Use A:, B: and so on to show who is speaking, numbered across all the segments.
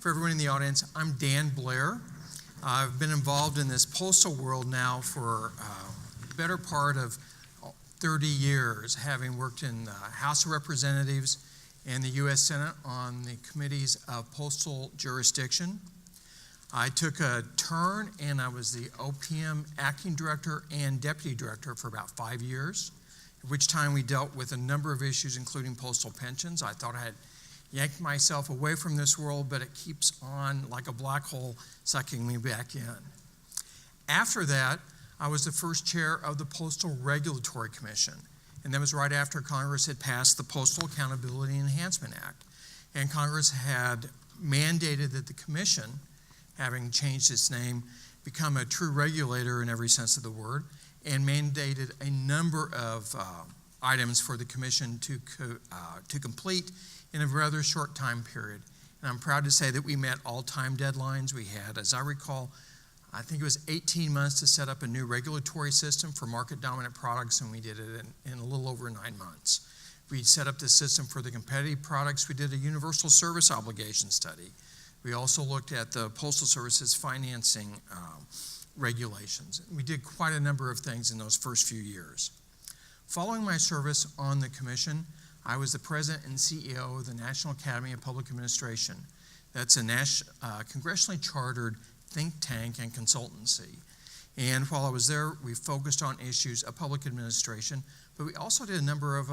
A: For everyone in the audience, I'm Dan Blair. I've been involved in this postal world now for the better part of 30 years, having worked in the House of Representatives and the U.S. Senate on the committees of postal jurisdiction. I took a turn and I was the OPM acting director and deputy director for about 5 years, at which time we dealt with a number of issues, including postal pensions. I thought I had yanked myself away from this world, but it keeps on like a black hole sucking me back in. After that, I was the first chair of the Postal Regulatory Commission, and that was right after Congress had passed the Postal Accountability Enhancement Act. And Congress had mandated that the commission, having changed its name, become a true regulator in every sense of the word, and mandated a number of items for the commission to complete in a rather short time period. And I'm proud to say that we met all time deadlines. We had, as I recall, I think it was 18 months to set up a new regulatory system for market dominant products, and we did it in a little over 9 months. We set up the system for the competitive products. We did a universal service obligation study. We also looked at the Postal Service's financing regulations. We did quite a number of things in those first few years. Following my service on the commission, I was the president and CEO of the National Academy of Public Administration. That's a congressionally chartered think tank and consultancy. And while I was there, we focused on issues of public administration, but we also did a number of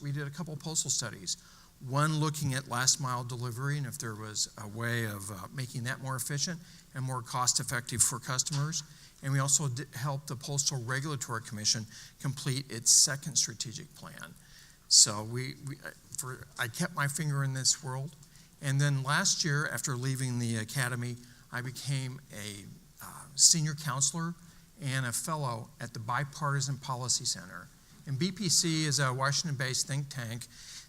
A: we did a couple of postal studies. One looking at last mile delivery and if there was a way of making that more efficient and more cost effective for customers. And we also helped the Postal Regulatory Commission complete its second strategic plan. So I kept my finger in this world. And then last year, after leaving the academy, I became a senior counselor and a fellow at the Bipartisan Policy Center. And BPC is a Washington-based think tank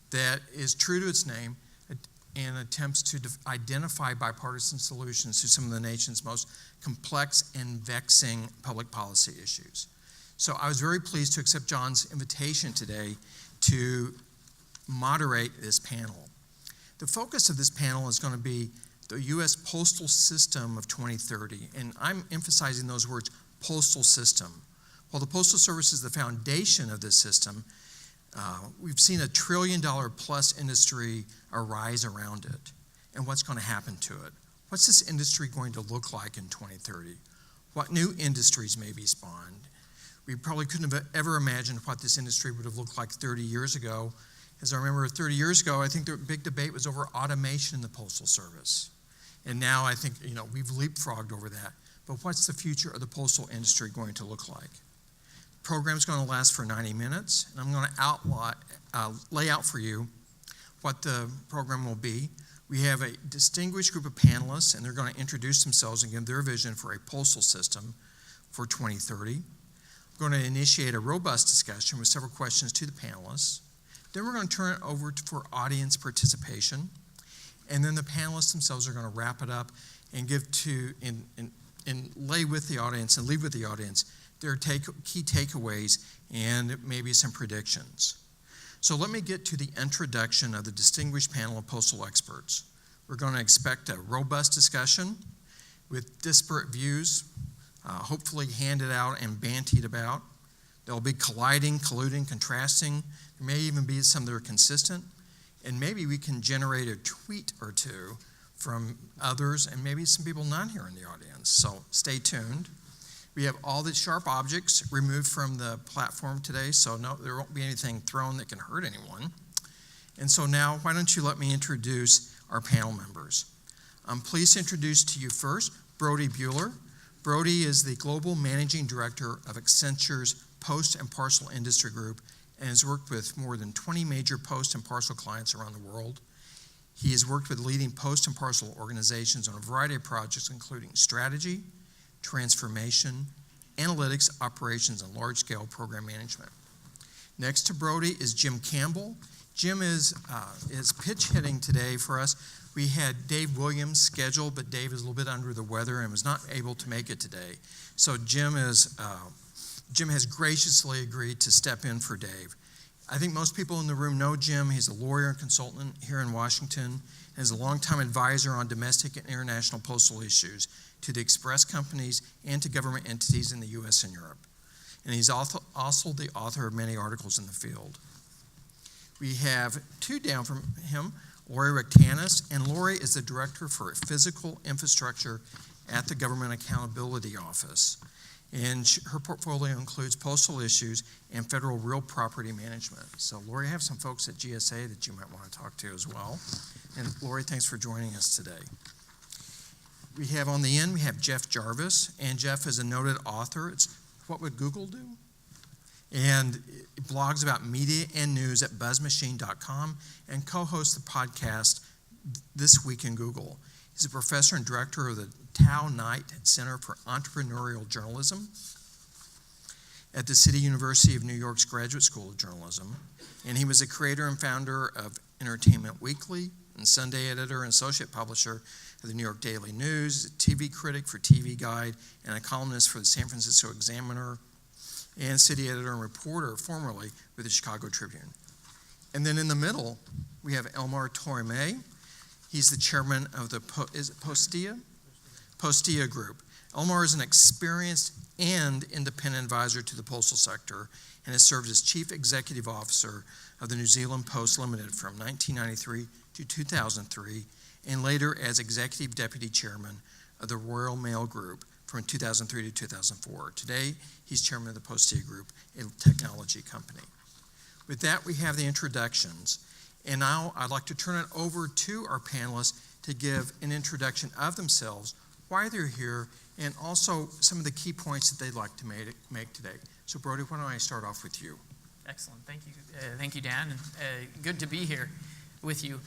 A: that is true to its name and attempts to identify bipartisan solutions to some of the nation's most complex and vexing public policy issues. So I was very pleased to accept John's invitation today to moderate this panel. The focus of this panel is going to be the U.S. postal system of 2030, and I'm emphasizing those words, postal system. While the Postal Service is the foundation of this system, we've seen $1 trillion plus industry arise around it. And what's going to happen to it? What's this industry going to look like in 2030? What new industries may be spawned? We probably couldn't have ever imagined what this industry would have looked like 30 years ago. As I remember 30 years ago, I think the big debate was over automation in the Postal Service. And now I think, we've leapfrogged over that. But what's the future of the postal industry going to look like? The program's going to last for 90 minutes, and I'm going to lay out for you what the program will be. We have a distinguished group of panelists, and they're going to introduce themselves and give their vision for a postal system for 2030. We're going to initiate a robust discussion with several questions to the panelists. Then we're going to turn it over for audience participation. And then the panelists themselves are going to wrap it up and give and lay with the audience and leave with the audience their key takeaways and maybe some predictions. So let me get to the introduction of the distinguished panel of postal experts. We're going to expect a robust discussion with disparate views, hopefully handed out and bantied about. There'll be colliding, colluding, contrasting. There may even be some that are consistent. And maybe we can generate a tweet or two from others and maybe some people not here in the audience. So stay tuned. We have all the sharp objects removed from the platform today, so no, there won't be anything thrown that can hurt anyone. And so now, why don't you let me introduce our panel members. I'm pleased to introduce to you first Brody Bueller. Brody is the Global Managing Director of Accenture's Post and Parcel Industry Group and has worked with more than 20 major post and parcel clients around the world. He has worked with leading post and parcel organizations on a variety of projects, including strategy, transformation, analytics, operations, and large-scale program management. Next to Brody is Jim Campbell. Jim is pitch hitting today for us. We had Dave Williams scheduled, but Dave is a little bit under the weather and was not able to make it today. So Jim has graciously agreed to step in for Dave. I think most people in the room know Jim. He's a lawyer and consultant here in Washington. and is a longtime advisor on domestic and international postal issues to the express companies and to government entities in the U.S. and Europe. And he's also the author of many articles in the field. We have two down from him, Lori Rectanis, and Lori is the Director for Physical Infrastructure at the Government Accountability Office. And her portfolio includes postal issues and federal real property management. So Lori, I have some folks at GSA that you might want to talk to as well. And Lori, thanks for joining us today. We have on the end, we have Jeff Jarvis, and Jeff is a noted author. It's What Would Google Do? And blogs about media and news at buzzmachine.com and co-hosts the podcast This Week in Google. He's a professor and director of the Tao Knight Center for Entrepreneurial Journalism at the City University of New York's Graduate School of Journalism. And he was a creator and founder of Entertainment Weekly and Sunday editor and associate publisher of the New York Daily News, a TV critic for TV Guide, and a columnist for the San Francisco Examiner, and city editor and reporter formerly with the Chicago Tribune. And then in the middle, we have Elmar Torme. He's the chairman of the Postia Group. Elmar is an experienced and independent advisor to the postal sector and has served as chief executive officer of the New Zealand Post Limited from 1993 to 2003, and later as executive deputy chairman of the Royal Mail Group from 2003 to 2004. Today, he's chairman of the Postia Group, a technology company. With that, we have the introductions. And now I'd like to turn it over to our panelists to give an introduction of themselves, why they're here, and also some of the key points that they'd like to make today. So Brody, why don't I start off with you?
B: Excellent. Thank you, Dan. And, good to be here with you.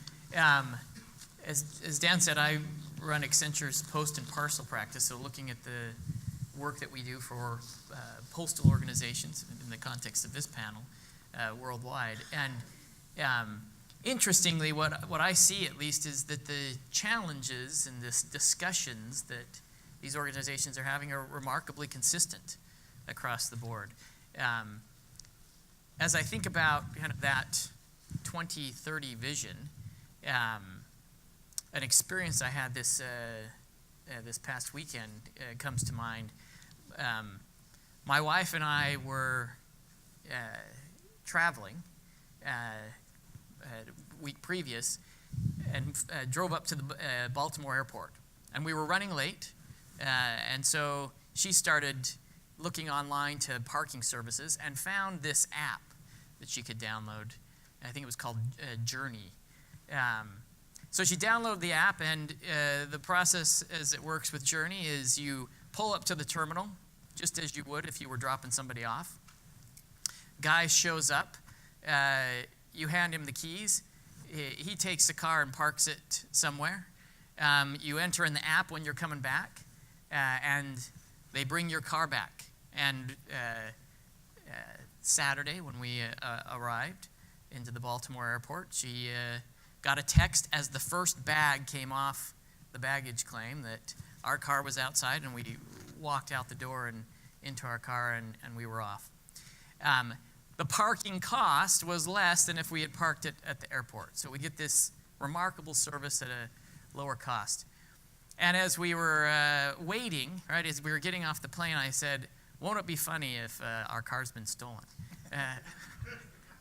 B: As Dan said, I run Accenture's post and parcel practice, so looking at the work that we do for postal organizations in the context of this panel worldwide. And interestingly, what I see at least is that the challenges and the discussions that these organizations are having are remarkably consistent across the board. As I think about kind of that 2030 vision, an experience I had this past weekend comes to mind. My wife and I were traveling a week previous and drove up to the Baltimore airport. And we were running late, and so she started looking online to parking services and found this app that she could download. I think it was called Journey. So she downloaded the app, and the process as it works with Journey is you pull up to the terminal, just as you would if you were dropping somebody off. Guy shows up. You hand him the keys. He takes the car and parks it somewhere. You enter in the app when you're coming back, and they bring your car back. And Saturday, when we arrived into the Baltimore airport, she got a text as the first bag came off the baggage claim that our car was outside, and we walked out the door and into our car, and we were off. The parking cost was less than if we had parked it at the airport. So we get this remarkable service at a lower cost. And as we were waiting, right, as we were getting off the plane, I said, won't it be funny if our car's been stolen?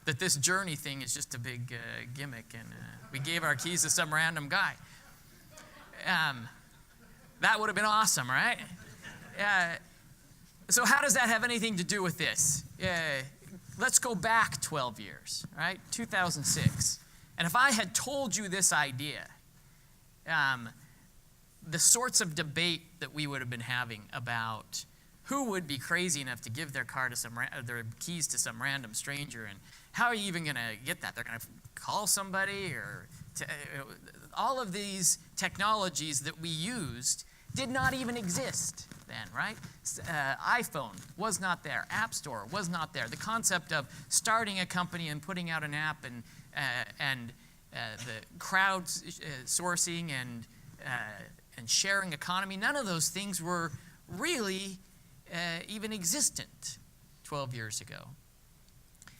B: That this Journey thing is just a big gimmick, and we gave our keys to some random guy. That would have been awesome, right? So how does that have anything to do with this? Let's go back 12 years, right? 2006. And if I had told you this idea, the sorts of debate that we would have been having about who would be crazy enough to give their their keys to some random stranger, and how are you even going to get that? They're going to call somebody, or all of these technologies that we used did not even exist then, right? iPhone was not there. App Store was not there. The concept of starting a company and putting out an app and the crowd sourcing and sharing economy, none of those things were really even existent 12 years ago.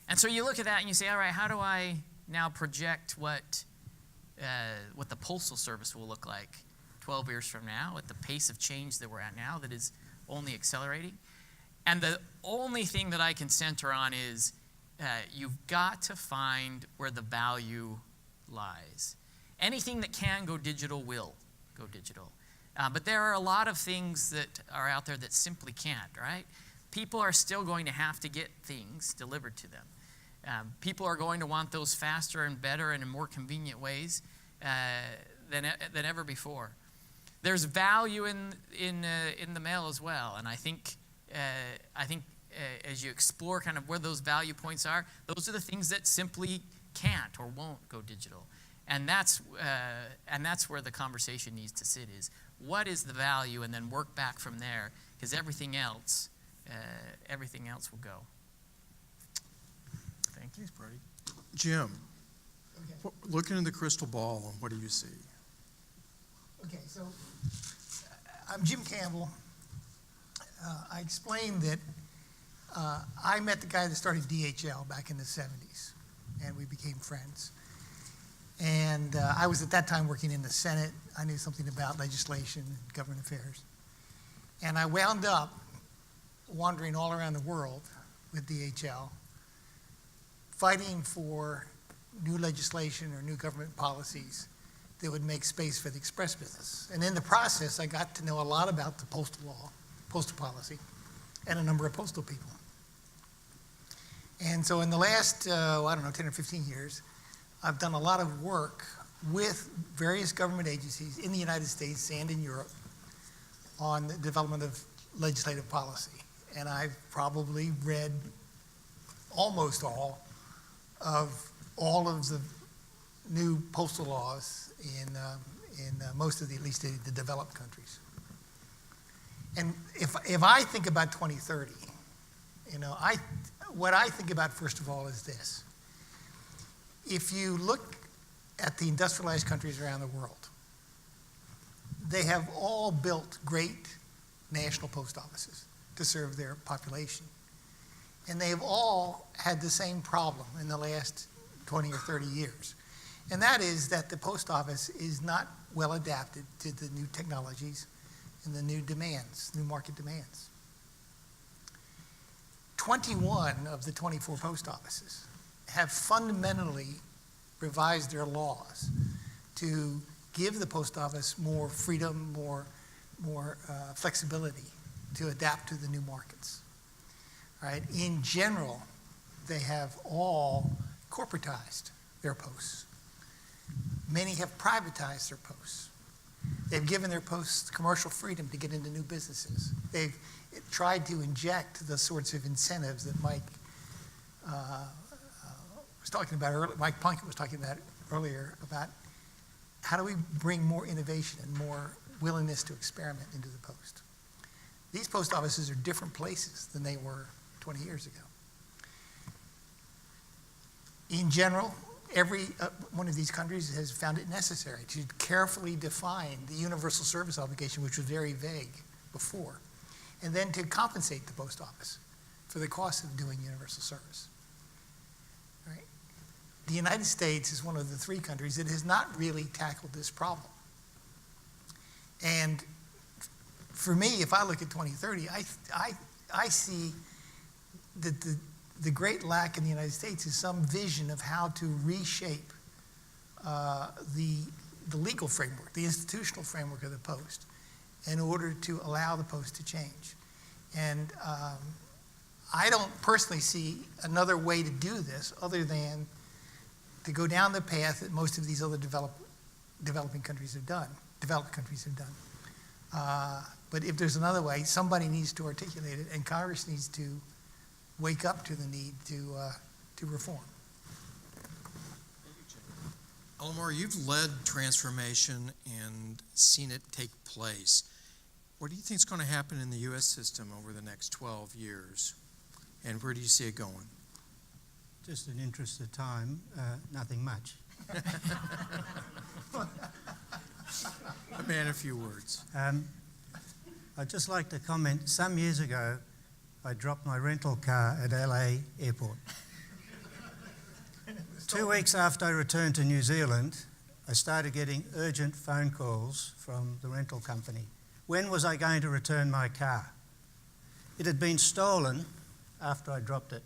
B: And so you look at that and you say, all right, how do I now project what what the Postal Service will look like 12 years from now, at the pace of change that we're at now that is only accelerating. And the only thing that I can center on is you've got to find where the value lies. Anything that can go digital will go digital. But there are a lot of things that are out there that simply can't, right? People are still going to have to get things delivered to them. People are going to want those faster and better and in more convenient ways than ever before. There's value in the mail as well, and I think as you explore kind of where those value points are, those are the things that simply can't or won't go digital, and that's where the conversation needs to sit: is what is the value, and then work back from there, because everything else will go. Thank you.
A: Thanks, Brady. Jim,
C: Okay.
A: looking in the crystal ball, what do you see?
C: Okay, so I'm Jim Campbell. I explained that I met the guy that started DHL back in the 70s, and we became friends. And I was at that time working in the Senate. I knew something about legislation, government affairs. And I wound up wandering all around the world with DHL, fighting for new legislation or new government policies that would make space for the express business. And in the process, I got to know a lot about the postal law, postal policy, and a number of postal people. And so in the last, 10 or 15 years, I've done a lot of work with various government agencies in the United States and in Europe on the development of legislative policy. And I've probably read almost all of the new postal laws in most of the, at least the developed countries. And if I think about 2030, what I think about first of all is this. If you look at the industrialized countries around the world, they have all built great national post offices to serve their population. And they've all had the same problem in the last 20 or 30 years. And that is that the post office is not well adapted to the new technologies and the new demands, new market demands. 21 of the 24 post offices have fundamentally revised their laws to give the post office more freedom, more flexibility to adapt to the new markets. Right? In general, they have all corporatized their posts. Many have privatized their posts. They've given their posts commercial freedom to get into new businesses. They've tried to inject the sorts of incentives that Mike was talking about earlier, Mike Plunkett was talking about earlier, about how do we bring more innovation and more willingness to experiment into the post. These post offices are different places than they were 20 years ago. In general, every one of these countries has found it necessary to carefully define the universal service obligation, which was very vague before, and then to compensate the post office for the cost of doing universal service. Right? The United States is one of the 3 countries that has not really tackled this problem. And for me, if I look at 2030, I see that the great lack in the United States is some vision of how to reshape the legal framework, the institutional framework of the Post, in order to allow the Post to change. And I don't personally see another way to do this other than to go down the path that most of these other developing countries have done, developed countries have done. But if there's another way, somebody needs to articulate it, and Congress needs to wake up to the need to reform.
A: Elmore, you've led transformation and seen it take place. What do you think is going to happen in the U.S. system over the next 12 years? And where do you see it going?
D: Just in interest of time, nothing much.
A: A man, a few words.
D: I'd just like to comment, some years ago, I dropped my rental car at LA Airport. 2 weeks after I returned to New Zealand, I started getting urgent phone calls from the rental company. When was I going to return my car? It had been stolen after I dropped it.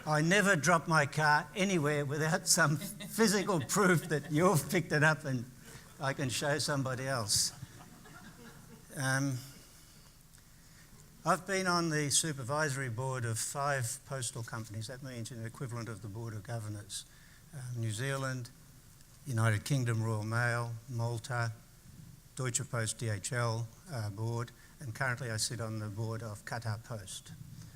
D: I never drop my car anywhere without some physical proof that you've picked it up and I can show somebody else. I've been on the supervisory board of 5 postal companies. That means an equivalent of the Board of Governors. New Zealand, United Kingdom Royal Mail, Malta, Deutsche Post DHL board, and currently I sit on the board of Qatar Post.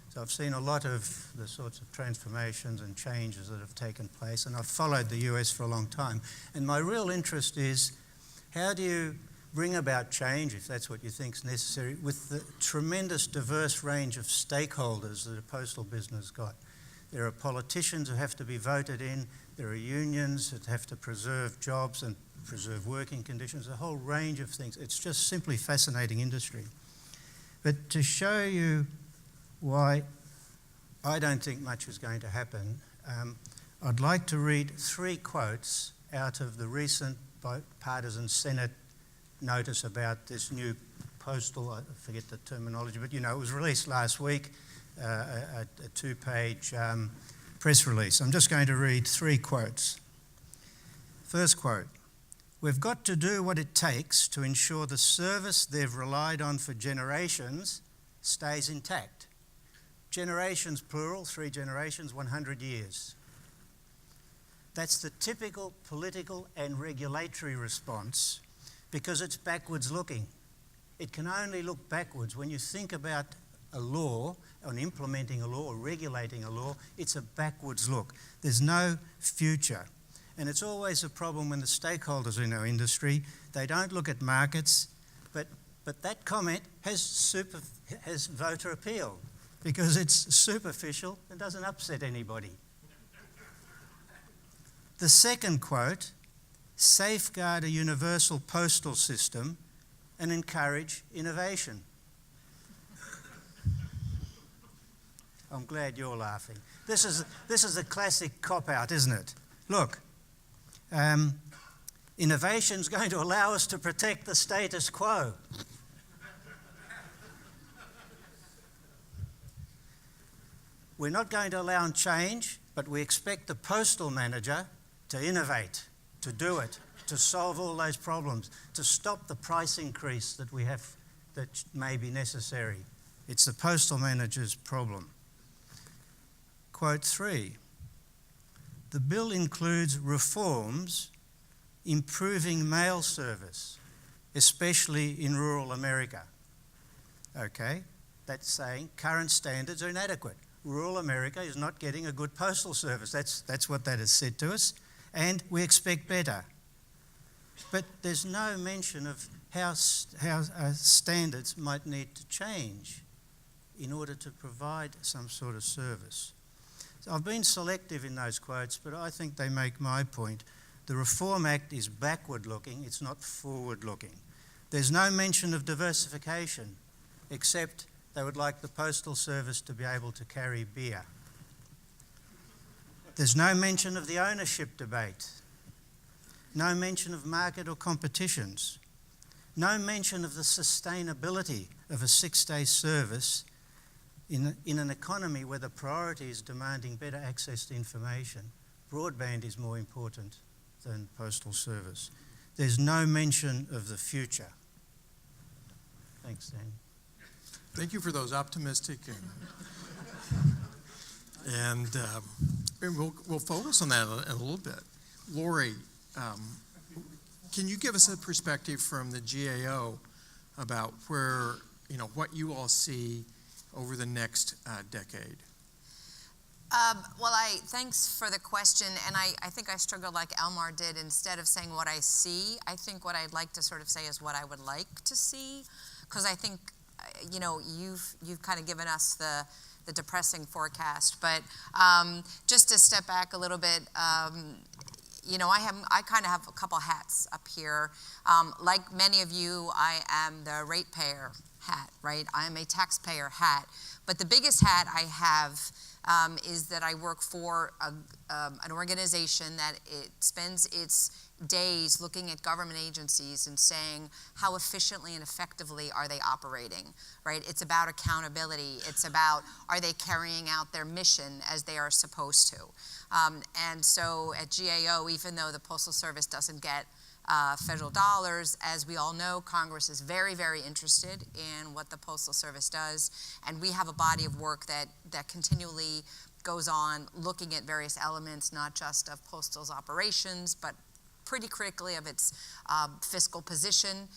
D: So I've seen a lot of the sorts of transformations and changes that have taken place, and I've followed the US for a long time. And my real interest is, how do you bring about change, if that's what you think is necessary, with the tremendous diverse range of stakeholders that a postal business got? There are politicians who have to be voted in, there are unions that have to preserve jobs and preserve working conditions, a whole range of things. It's just simply fascinating industry. But to show you why I don't think much is going to happen, I'd like to read 3 quotes out of the recent bipartisan Senate notice about this new postal, I forget the terminology, but it was released last week, a 2-page press release. I'm just going to read 3 quotes. First quote: "We've got to do what it takes to ensure the service they've relied on for generations stays intact." Generations, plural, 3 generations, 100 years. That's the typical political and regulatory response because it's backwards looking. It can only look backwards. When you think about a law, on implementing a law or regulating a law, it's a backwards look. There's no future. And it's always a problem when the stakeholders in our industry, they don't look at markets, but that comment has voter appeal because it's superficial and doesn't upset anybody. The second quote: "Safeguard a universal postal system and encourage innovation." I'm glad you're laughing. This is a classic cop-out, isn't it? Look, innovation's going to allow us to protect the status quo. We're not going to allow change, but we expect the postal manager to innovate, to do it, to solve all those problems, to stop the price increase that we have that may be necessary. It's the postal manager's problem. Quote 3: "The bill includes reforms improving mail service, especially in rural America." Okay, that's saying current standards are inadequate. Rural America is not getting a good postal service. That's what that has said to us, and we expect better. But there's no mention of how standards might need to change in order to provide some sort of service. So I've been selective in those quotes, but I think they make my point. The Reform Act is backward-looking, it's not forward-looking. There's no mention of diversification, except they would like the postal service to be able to carry beer. There's no mention of the ownership debate, no mention of market or competitions, no mention of the sustainability of a 6-day service in an economy where the priority is demanding better access to information. Broadband is more important than postal service. There's no mention of the future. Thanks, Dan.
A: Thank you for those optimistic and we'll focus on that a little bit. Lori, can you give us a perspective from the GAO about where, what you all see over the next decade?
E: Well, thanks for the question, and I think I struggled like Elmar did. Instead of saying what I see, I think what I'd like to sort of say is what I would like to see, because I think, you've kind of given us the depressing forecast. But just to step back a little bit, I kind of have a couple hats up here. Like many of you, I am the ratepayer hat, right? I am a taxpayer hat. But the biggest hat I have is that I work for an organization that it spends its days looking at government agencies and saying how efficiently and effectively are they operating, right? It's about accountability. It's about, are they carrying out their mission as they are supposed to? And so at GAO, even though the Postal Service doesn't get federal dollars, as we all know, Congress is very, very interested in what the Postal Service does, and we have a body of work that continually goes on looking at various elements, not just of Postal's operations, but pretty critically of its fiscal position.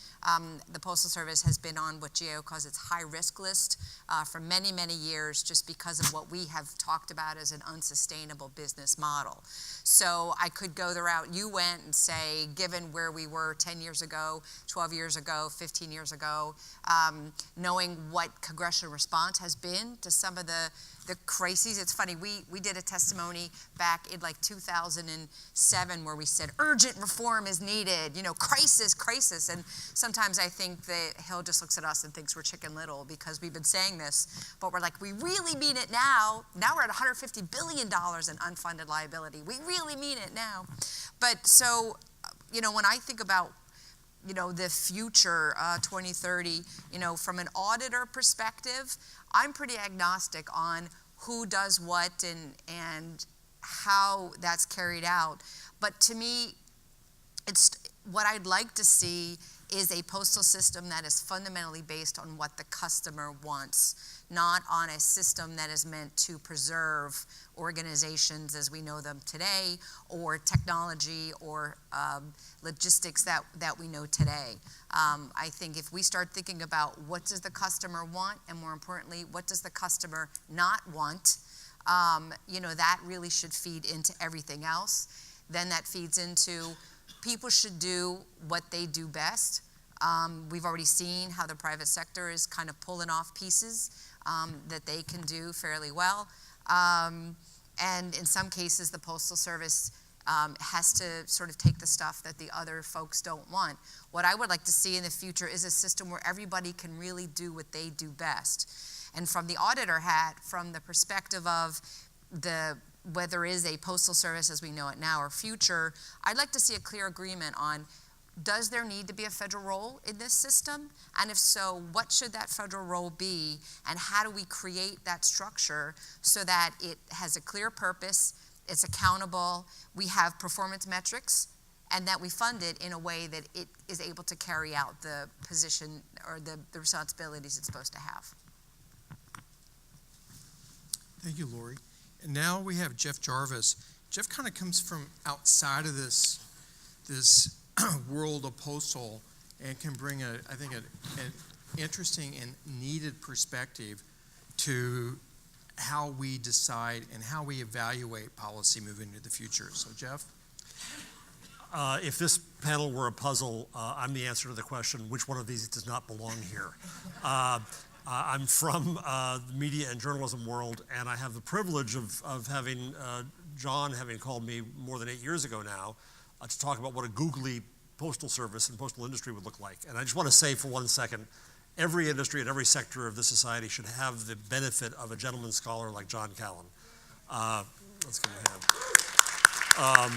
E: The Postal Service has been on what GAO calls its high-risk list for many, many years, just because of what we have talked about as an unsustainable business model. So I could go the route you went and say, given where we were 10 years ago, 12 years ago, 15 years ago, knowing what congressional response has been to some of the crises. It's funny, we did a testimony back in like 2007 where we said urgent reform is needed, crisis. And sometimes I think that Hill just looks at us and thinks we're Chicken Little because we've been saying this, but we're like, we really mean it now. Now we're at $150 billion in unfunded liability. We really mean it now. But so, when I think about the future, 2030, from an auditor perspective, I'm pretty agnostic on who does what and how that's carried out. But to me, it's what I'd like to see is a postal system that is fundamentally based on what the customer wants, not on a system that is meant to preserve organizations as we know them today, or technology or logistics that we know today. I think if we start thinking about what does the customer want, and more importantly, what does the customer not want, that really should feed into everything else. Then that feeds into people should do what they do best. We've already seen how the private sector is kind of pulling off pieces that they can do fairly well. And in some cases, the Postal Service has to sort of take the stuff that the other folks don't want. What I would like to see in the future is a system where everybody can really do what they do best. And from the auditor hat, from the perspective of whether it is a Postal Service as we know it now or future, I'd like to see a clear agreement on, does there need to be a federal role in this system? And if so, what should that federal role be? And how do we create that structure so that it has a clear purpose, it's accountable, we have performance metrics, and that we fund it in a way that it is able to carry out the position or the responsibilities it's supposed to have.
A: Thank you, Lori. And now we have Jeff Jarvis. Jeff kind of comes from outside of this world of postal and can bring an interesting and needed perspective to how we decide and how we evaluate policy moving into the future. So, Jeff?
F: If this panel were a puzzle, I'm the answer to the question, which one of these does not belong here? I'm from the media and journalism world, and I have the privilege of having John having called me more than 8 years ago now to talk about what a googly postal service and postal industry would look like. And I just want to say for 1 second, every industry and every sector of this society should have the benefit of a gentleman scholar like John Callan. Let's give him a hand.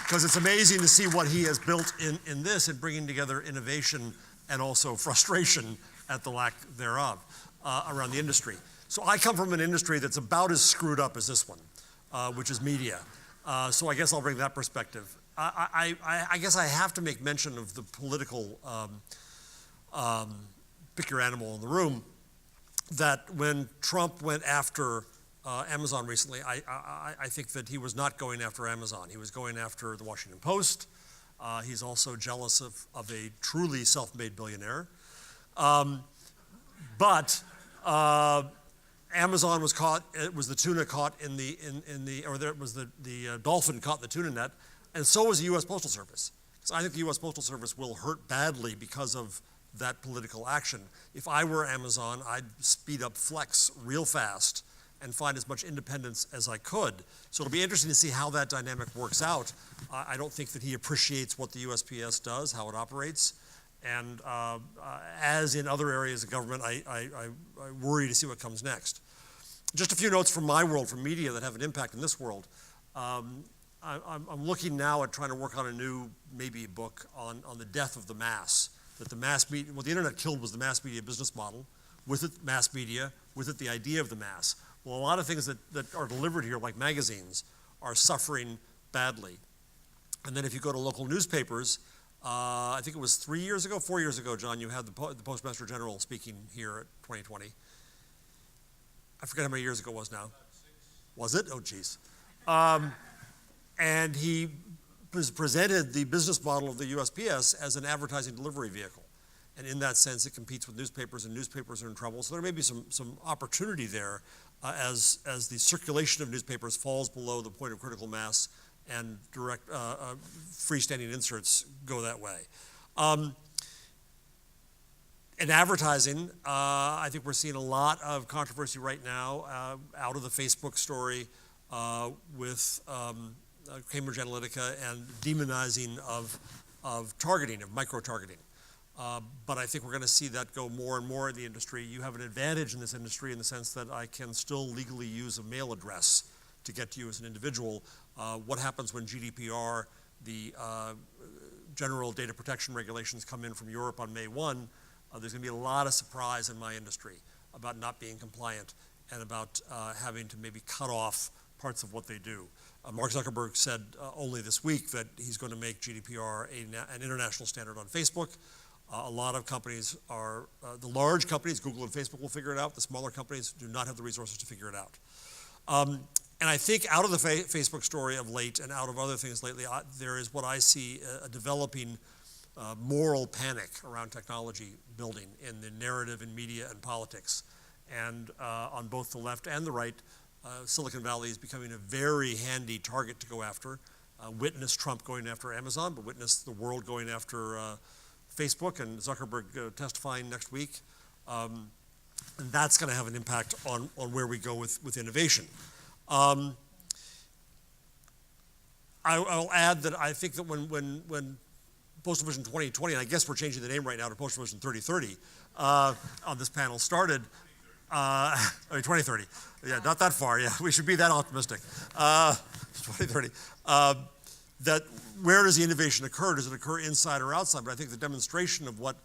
F: Because it's amazing to see what he has built in this and bringing together innovation and also frustration at the lack thereof around the industry. So I come from an industry that's about as screwed up as this one, which is media. So I guess I'll bring that perspective. I guess I have to make mention of the political pick your animal in the room, that when Trump went after Amazon recently, I think that he was not going after Amazon. He was going after the Washington Post. He's also jealous of a truly self-made billionaire. But Amazon was caught. It was the tuna caught the dolphin caught in the tuna net, and so was the U.S. Postal Service. So I think the U.S. Postal Service will hurt badly because of that political action. If I were Amazon, I'd speed up Flex real fast and find as much independence as I could. So it'll be interesting to see how that dynamic works out. I don't think that he appreciates what the USPS does, how it operates. And as in other areas of government, I worry to see what comes next. Just a few notes from my world, from media that have an impact in this world. I'm looking now at trying to work on a new, maybe a book on the death of the mass. That the mass media, what the internet killed was the mass media business model. With it, mass media. With it, the idea of the mass. Well, a lot of things that are delivered here, like magazines, are suffering badly. And then if you go to local newspapers, I think it was 4 years ago, John, you had the Postmaster General speaking here at 2020. I forget how many years ago it was now. Was it? Oh, geez. And he presented the business model of the USPS as an advertising delivery vehicle. And in that sense, it competes with newspapers, and newspapers are in trouble. So there may be some opportunity there as the circulation of newspapers falls below the point of critical mass and direct freestanding inserts go that way. In advertising, I think we're seeing a lot of controversy right now out of the Facebook story with Cambridge Analytica and demonizing of targeting, of micro-targeting. But I think we're going to see that go more and more in the industry. You have an advantage in this industry in the sense that I can still legally use a mail address to get to you as an individual. What happens when GDPR, the General Data Protection Regulations, come in from Europe on May 1? There's going to be a lot of surprise in my industry about not being compliant and about having to maybe cut off parts of what they do. Mark Zuckerberg said only this week that he's going to make GDPR an international standard on Facebook. A lot of companies are, the large companies, Google and Facebook, will figure it out. The smaller companies do not have the resources to figure it out. And I think out of the Facebook story of late and out of other things lately, there is what I see a developing moral panic around technology building in the narrative in media and politics. And on both the left and the right, Silicon Valley is becoming a very handy target to go after. Witness Trump going after Amazon, but witness the world going after Facebook and Zuckerberg testifying next week. And that's going to have an impact on where we go with innovation. I'll add that I think that when Postal Vision 2020, and I guess we're changing the name right now to Postal Vision 3030 on this panel, started, 2030, yeah, not that far, yeah, we should be that optimistic, 2030. That where does the innovation occur? Does it occur inside or outside? But I think the demonstration of what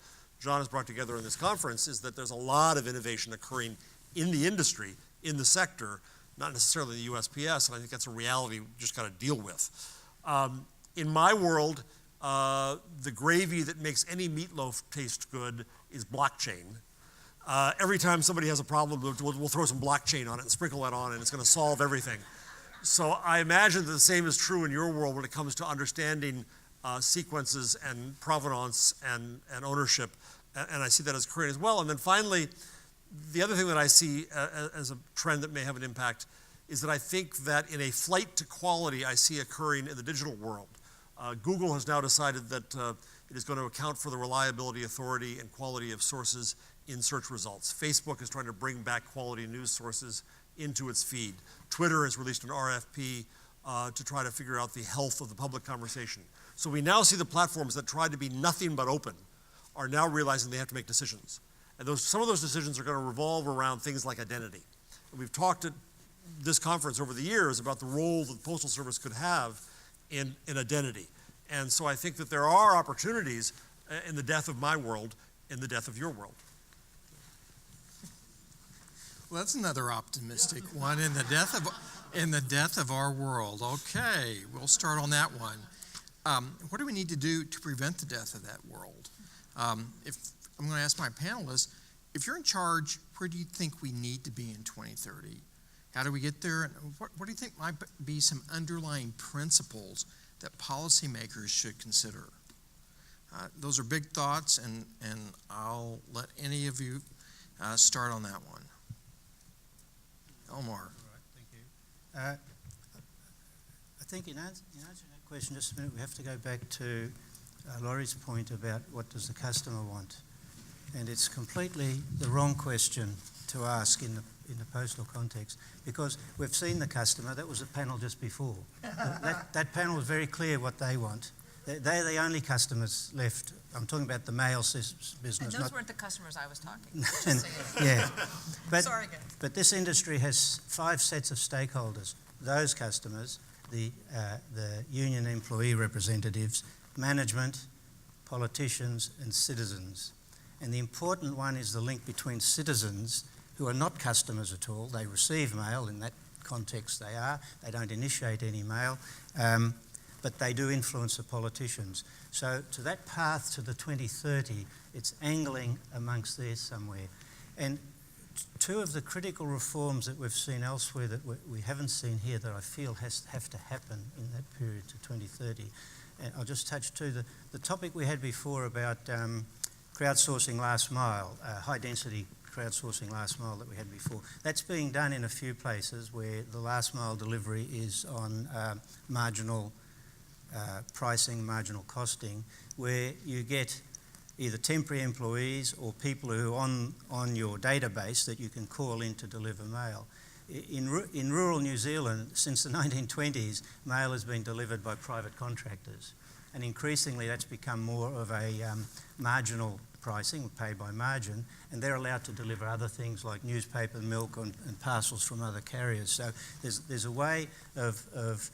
F: John has brought together in this conference is that there's a lot of innovation occurring in the industry, in the sector, not necessarily the USPS, and I think that's a reality we just got to deal with. In my world, the gravy that makes any meatloaf taste good is blockchain. Every time somebody has a problem, we'll throw some blockchain on it and sprinkle that on, and it's going to solve everything. So I imagine that the same is true in your world when it comes to understanding sequences and provenance and ownership, and I see that as occurring as well. And then finally, the other thing that I see as a trend that may have an impact is that I think that in a flight to quality I see occurring in the digital world. Google has now decided that it is going to account for the reliability, authority, and quality of sources in search results. Facebook is trying to bring back quality news sources into its feed. Twitter has released an RFP to try to figure out the health of the public conversation. So we now see the platforms that tried to be nothing but open are now realizing they have to make decisions. And some of those decisions are going to revolve around things like identity. And we've talked at this conference over the years about the role that the Postal Service could have in identity. And so I think that there are opportunities in the death of my world, in the death of your world.
A: Well, that's another optimistic one, in the death of our world. Okay, we'll start on that one. What do we need to do to prevent the death of that world? If I'm going to ask my panelists, if you're in charge, where do you think we need to be in 2030? How do we get there? And what do you think might be some underlying principles that policymakers should consider? Those are big thoughts, and I'll let any of you start on that one. Elmar.
D: All right, thank you. I think in answering that question, just a minute, we have to go back to Laurie's point about what does the customer want. And it's completely the wrong question to ask in the postal context, because we've seen the customer. That was a panel just before. That panel was very clear what they want. They're the only customers left. I'm talking about the mail business.
E: And those weren't the customers I was talking.
D: Yeah.
E: Sorry, guys.
D: But this industry has 5 sets of stakeholders. Those customers, the union employee representatives, management, politicians and citizens. And the important one is the link between citizens, who are not customers at all. They receive mail, in that context they are. They don't initiate any mail, but they do influence the politicians. So to that path to the 2030, it's angling amongst there somewhere. And two of the critical reforms that we've seen elsewhere that we haven't seen here that I feel have to happen in that period to 2030. And I'll just touch two. The topic we had before about crowdsourcing last mile, high density crowdsourcing last mile that we had before. That's being done in a few places where the last mile delivery is on marginal pricing, marginal costing, where you get either temporary employees or people who are on your database that you can call in to deliver mail. In rural New Zealand, since the 1920s, mail has been delivered by private contractors. And increasingly that's become more of a marginal pricing, paid by margin, and they're allowed to deliver other things like newspaper, milk and parcels from other carriers. So there's a way of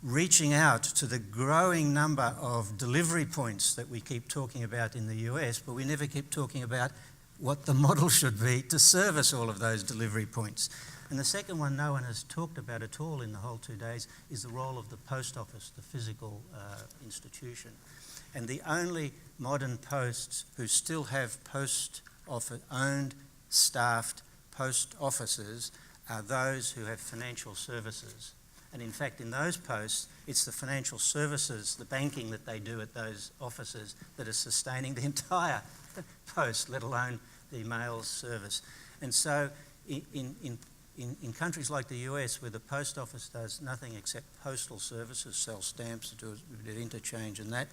D: reaching out to the growing number of delivery points that we keep talking about in the US, but we never keep talking about what the model should be to service all of those delivery points. And the second one no one has talked about at all in the whole 2 days is the role of the post office, the physical institution. And the only modern posts who still have post office owned, staffed post offices are those who have financial services. And in fact, in those posts, it's the financial services, the banking that they do at those offices that are sustaining the entire post, let alone the mail service. And so in countries like the US, where the post office does nothing except postal services, sell stamps, do a bit of interchange and that,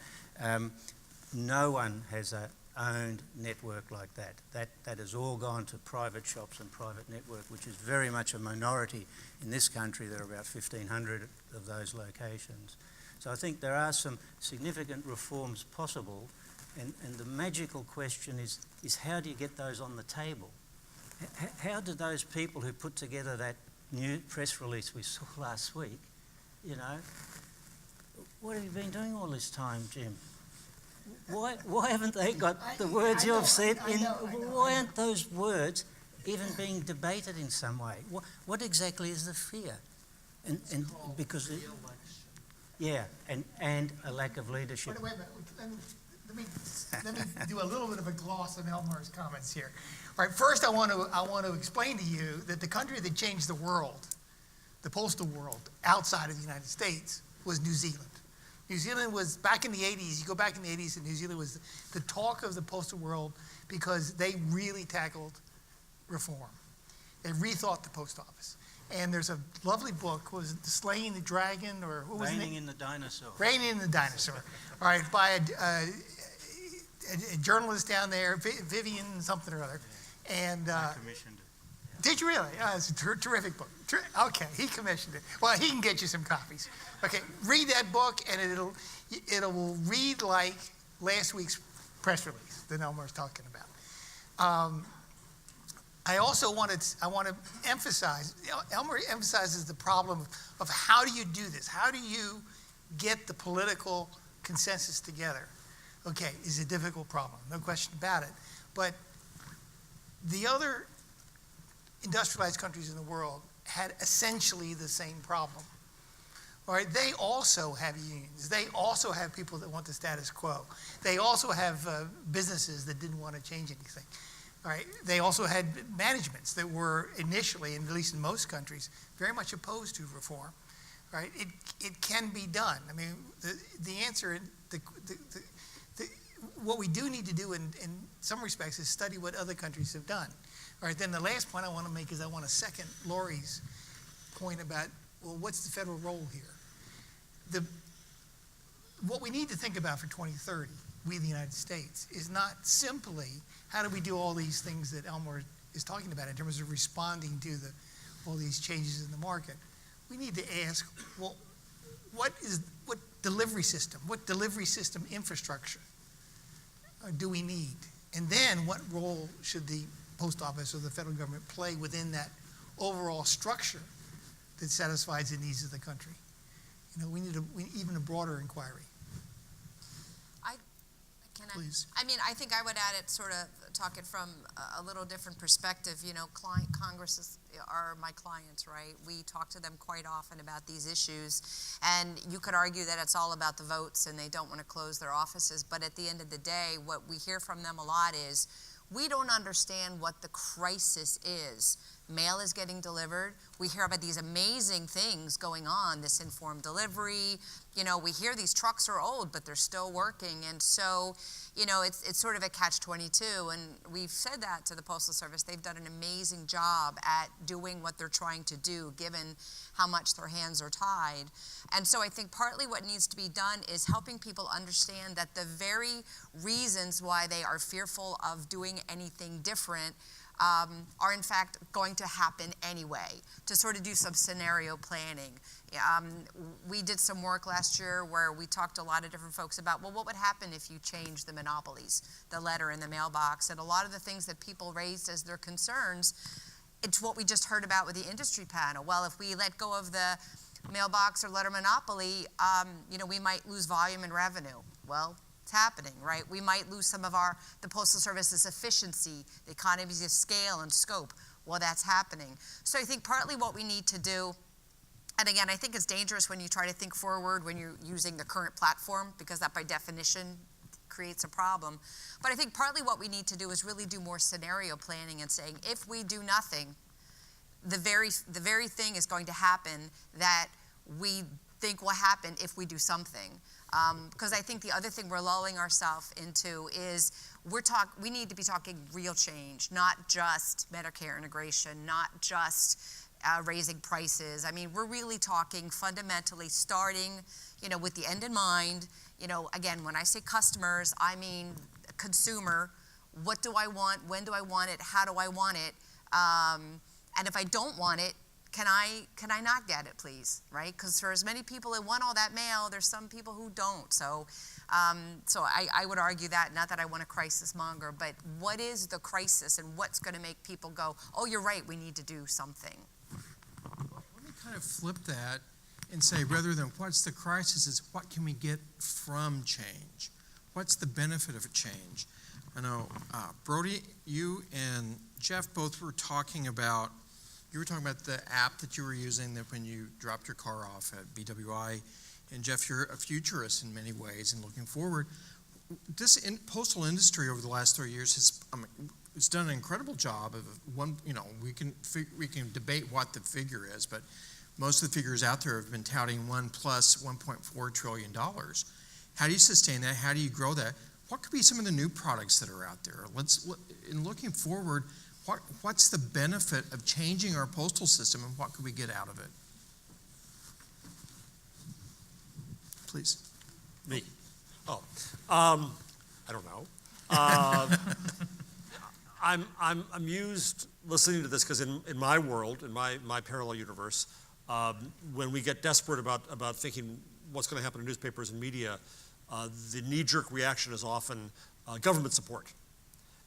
D: no one has a owned network like that. That has all gone to private shops and private network, which is very much a minority in this country. There are about 1,500 of those locations. So I think there are some significant reforms possible, and the magical question is how do you get those on the table? How do those people who put together that new press release we saw last week, what have you been doing all this time, Jim? Why haven't they got the words you've said in? Why aren't those words even being debated in some way? What exactly is the fear? And because and a lack of leadership.
C: Wait a minute. Let me do a little bit of a gloss on Elmar's comments here. All right, first I want to explain to you that the country that changed the world, the postal world, outside of the United States, was New Zealand. New Zealand was, back in the 80s, you go back in the 80s, and New Zealand was the talk of the postal world because they really tackled reform. They rethought the post office. And there's a lovely book, was it Slaying the Dragon, or what was it?
D: Raining in the Dinosaur.
C: Raining in the Dinosaur. All right, by a journalist down there, Vivian something or other. And
D: I commissioned it.
C: did you really? Oh, it's a terrific book. Okay, he commissioned it. Well, he can get you some copies. Okay, read that book, and it'll read like last week's press release that Elmar's talking about. I also want to emphasize, Elmar emphasizes the problem of how do you do this? How do you get the political consensus together? Okay, it's a difficult problem, no question about it. But the other industrialized countries in the world had essentially the same problem. All right, they also have unions. They also have people that want the status quo. They also have businesses that didn't want to change anything. All right, they also had managements that were initially, and at least in most countries, very much opposed to reform. All right, it can be done. I mean, the answer, what we do need to do in some respects is study what other countries have done. All right, then the last point I want to make is I want to second Laurie's point about, well, what's the federal role here? What we need to think about for 2030, we the United States, is not simply how do we do all these things that Elmar is talking about in terms of responding to all these changes in the market. We need to ask, well, what delivery system infrastructure do we need? And then what role should the post office or the federal government play within that overall structure that satisfies the needs of the country? We need even a broader inquiry.
E: Can I?
A: Please.
E: I mean, I think I would add it, sort of talk it from a little different perspective. Congress are my clients, right? We talk to them quite often about these issues, and you could argue that it's all about the votes and they don't want to close their offices, but at the end of the day, what we hear from them a lot is, we don't understand what the crisis is. Mail is getting delivered. We hear about these amazing things going on, this informed delivery. We hear these trucks are old, but they're still working. And so, it's sort of a catch-22. And we've said that to the Postal Service. They've done an amazing job at doing what they're trying to do, given how much their hands are tied. And so I think partly what needs to be done is helping people understand that the very reasons why they are fearful of doing anything different are in fact going to happen anyway, to sort of do some scenario planning. We did some work last year where we talked to a lot of different folks about, well, what would happen if you changed the monopolies, the letter in the mailbox, and a lot of the things that people raised as their concerns, it's what we just heard about with the industry panel. Well, if we let go of the mailbox or letter monopoly, we might lose volume and revenue. Well, it's happening, right? We might lose some of the Postal Service's efficiency, the economies of scale and scope. Well, that's happening. So I think partly what we need to do, and again, I think it's dangerous when you try to think forward when you're using the current platform, because that by definition creates a problem. But I think partly what we need to do is really do more scenario planning and saying, if we do nothing, the very thing is going to happen that we think will happen if we do something. Because I think the other thing we're lulling ourselves into is we need to be talking real change, not just Medicare integration, not just raising prices. I mean, we're really talking fundamentally starting, with the end in mind. Again, when I say customers, I mean consumer. What do I want? When do I want it? How do I want it? And if I don't want it, can I not get it, please, right? Because for as many people that want all that mail, there's some people who don't. So I would argue that, not that I want a crisis monger, but what is the crisis and what's going to make people go, oh, you're right, we need to do something?
A: Let me kind of flip that and say, rather than what's the crisis, is what can we get from change? What's the benefit of a change? I know, Brody, you and Jeff both were talking about, you were talking about the app that you were using that when you dropped your car off at BWI. And Jeff, you're a futurist in many ways and looking forward. This postal industry over the last 3 years has done an incredible job of we can debate what the figure is, but most of the figures out there have been touting $1+ trillion. How do you sustain that? How do you grow that? What could be some of the new products that are out there? In looking forward, what's the benefit of changing our postal system and what could we get out of it? Please.
F: Me? Oh, I don't know. I'm amused listening to this because in my world, in my parallel universe, when we get desperate about thinking what's going to happen to newspapers and media, the knee-jerk reaction is often government support.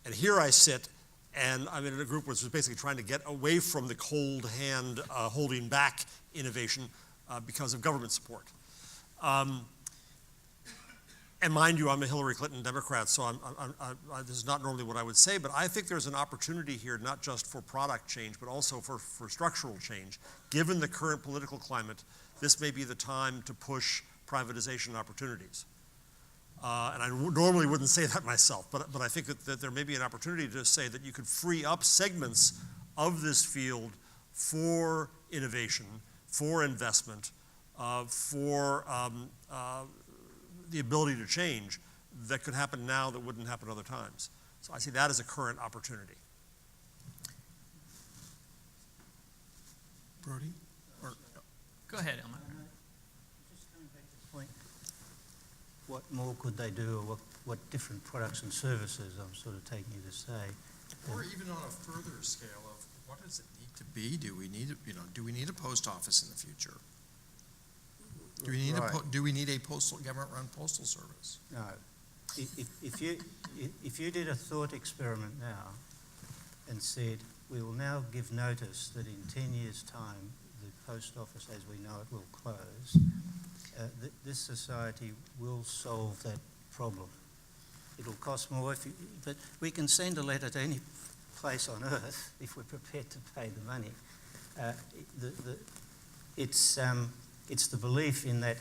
F: And here I sit, and I'm in a group which is basically trying to get away from the cold hand holding back innovation because of government support. And mind you, I'm a Hillary Clinton Democrat, so this is not normally what I would say, but I think there's an opportunity here not just for product change, but also for structural change. Given the current political climate, this may be the time to push privatization opportunities. And I normally wouldn't say that myself, but I think that there may be an opportunity to say that you could free up segments of this field for innovation, for investment, for the ability to change that could happen now that wouldn't happen other times. So I see that as a current opportunity.
A: Brody?
B: Go ahead, Elmer.
D: Just coming back to the point, what more could they do, or what different products and services I'm sort of taking you to say.
A: Or even on a further scale of what does it need to be? Do we need a post office in the future? Do we need a government-run postal service?
D: No. If you did a thought experiment now and said, we will now give notice that in 10 years' time, the post office as we know it will close, this society will solve that problem. It'll cost more, but we can send a letter to any place on earth if we're prepared to pay the money. It's the belief in that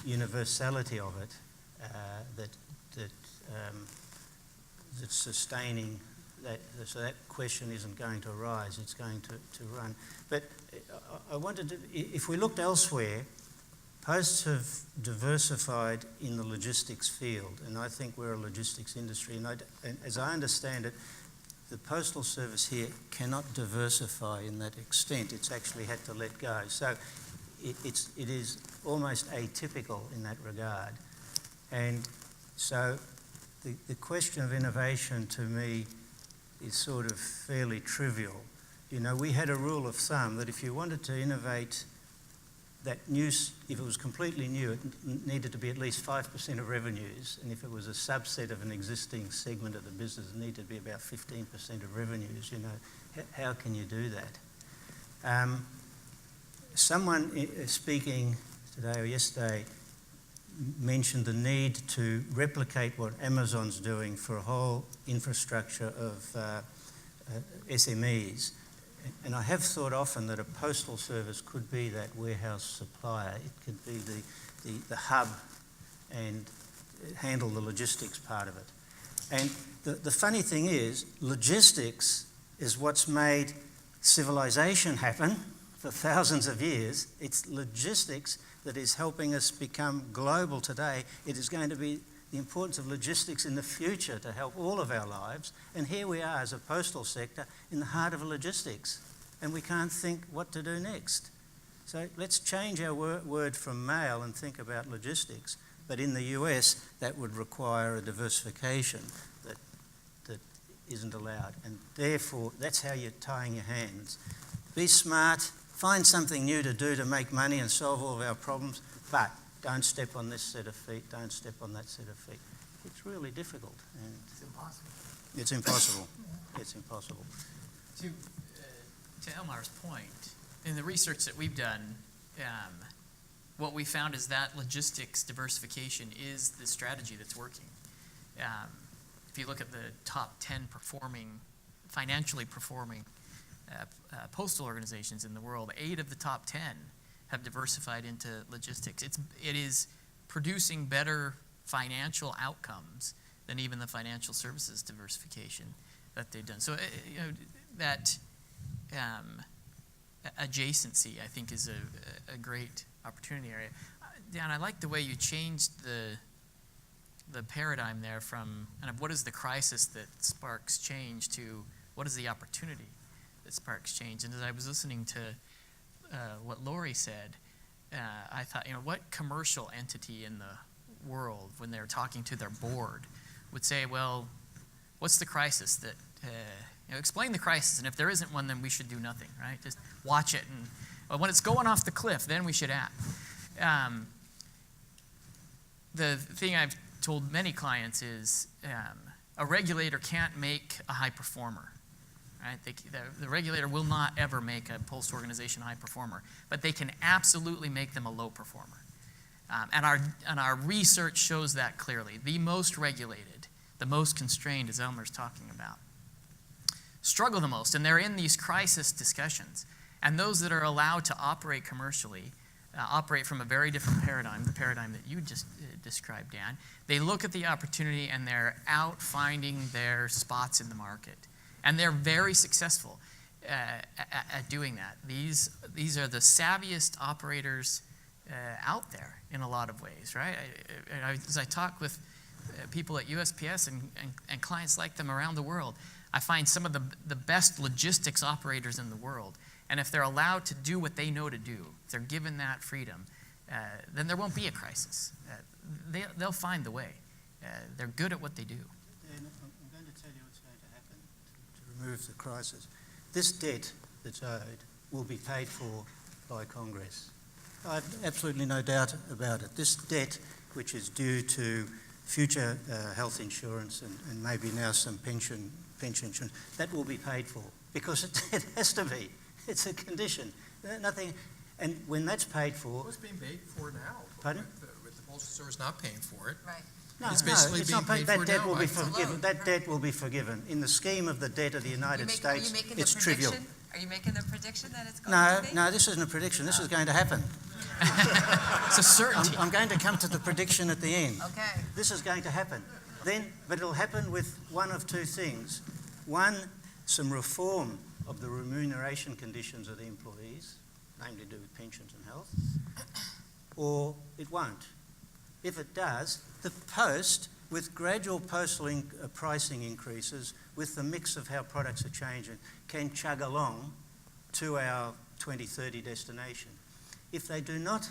D: universality of it that's sustaining that, so that question isn't going to arise, it's going to run. But I wanted to, if we looked elsewhere, posts have diversified in the logistics field, and I think we're a logistics industry, and as I understand it, the Postal Service here cannot diversify in that extent. It's actually had to let go. So it is almost atypical in that regard. And so the question of innovation to me is sort of fairly trivial. You know, we had a rule of thumb that if you wanted to innovate that if it was completely new, it needed to be at least 5% of revenues, and if it was a subset of an existing segment of the business, it needed to be about 15% of revenues. You know, how can you do that? Someone speaking today or yesterday mentioned the need to replicate what Amazon's doing for a whole infrastructure of SMEs. And I have thought often that a postal service could be that warehouse supplier. It could be the hub and handle the logistics part of it. And the funny thing is, logistics is what's made civilization happen for thousands of years. It's logistics that is helping us become global today. It is going to be the importance of logistics in the future to help all of our lives. And here we are as a postal sector in the heart of logistics, and we can't think what to do next. So let's change our word from mail and think about logistics. But in the US, that would require a diversification that isn't allowed. And therefore, that's how you're tying your hands. Be smart, find something new to do to make money and solve all of our problems, but don't step on this set of feet, don't step on that set of feet. It's really difficult. And
C: It's impossible.
D: it's impossible. It's impossible.
B: To Elmar's point, in the research that we've done, what we found is that logistics diversification is the strategy that's working. If you look at the top 10 financially performing postal organizations in the world, 8 of the top 10 have diversified into logistics. It is producing better financial outcomes than even the financial services diversification that they've done. So you know, that adjacency, I think, is a great opportunity area. Dan, I like the way you changed the paradigm there from kind of what is the crisis that sparks change to what is the opportunity that sparks change. And as I was listening to what Lori said, I thought, you know, what commercial entity in the world, when they're talking to their board, would say, well, what's the crisis that, you know, explain the crisis, and if there isn't one, then we should do nothing, right? Just watch it, and when it's going off the cliff, then we should act. The thing I've told many clients is a regulator can't make a high performer. Right? The regulator will not ever make a postal organization a high performer, but they can absolutely make them a low performer. And our research shows that clearly. The most regulated, the most constrained, as Elmer's talking about, struggle the most, and they're in these crisis discussions. And those that are allowed to operate commercially operate from a very different paradigm, the paradigm that you just described, Dan. They look at the opportunity and they're out finding their spots in the market. And they're very successful at doing that. These are the savviest operators out there in a lot of ways, right? As I talk with people at USPS and clients like them around the world, I find some of the best logistics operators in the world. And if they're allowed to do what they know to do, if they're given that freedom, then there won't be a crisis. They'll find the way. They're good at what they do.
D: Dan, I'm going to tell you what's going to happen to remove the crisis. This debt that's owed will be paid for by Congress. I have absolutely no doubt about it. This debt, which is due to future health insurance and maybe now some pension insurance, that will be paid for because it has to be. It's a condition. Nothing. And when that's paid for,
A: It's being paid for now.
D: Pardon?
A: With the Postal Service not paying for it.
E: Right.
D: no,
A: It's
D: no,
A: basically
D: it's
A: being
D: not paid.
A: paid
D: That
A: for
D: debt
A: now
D: will be
A: by-
D: forgiven. That debt will be forgiven. In the scheme of the debt of the United
E: Are
D: States,
E: you making
D: it's
E: the
D: trivial.
E: prediction? Are you making the prediction that it's going
D: No,
E: to be?
D: no, this isn't a prediction. This is going to happen.
B: It's a certainty.
D: I'm going to come to the prediction at the end.
E: Okay.
D: This is going to happen. But it'll happen with one of two things. One, some reform of the remuneration conditions of the employees, namely to do with pensions and health, or it won't. If it does, the post, with gradual postal pricing increases, with the mix of how products are changing, can chug along to our 2030 destination. If they do not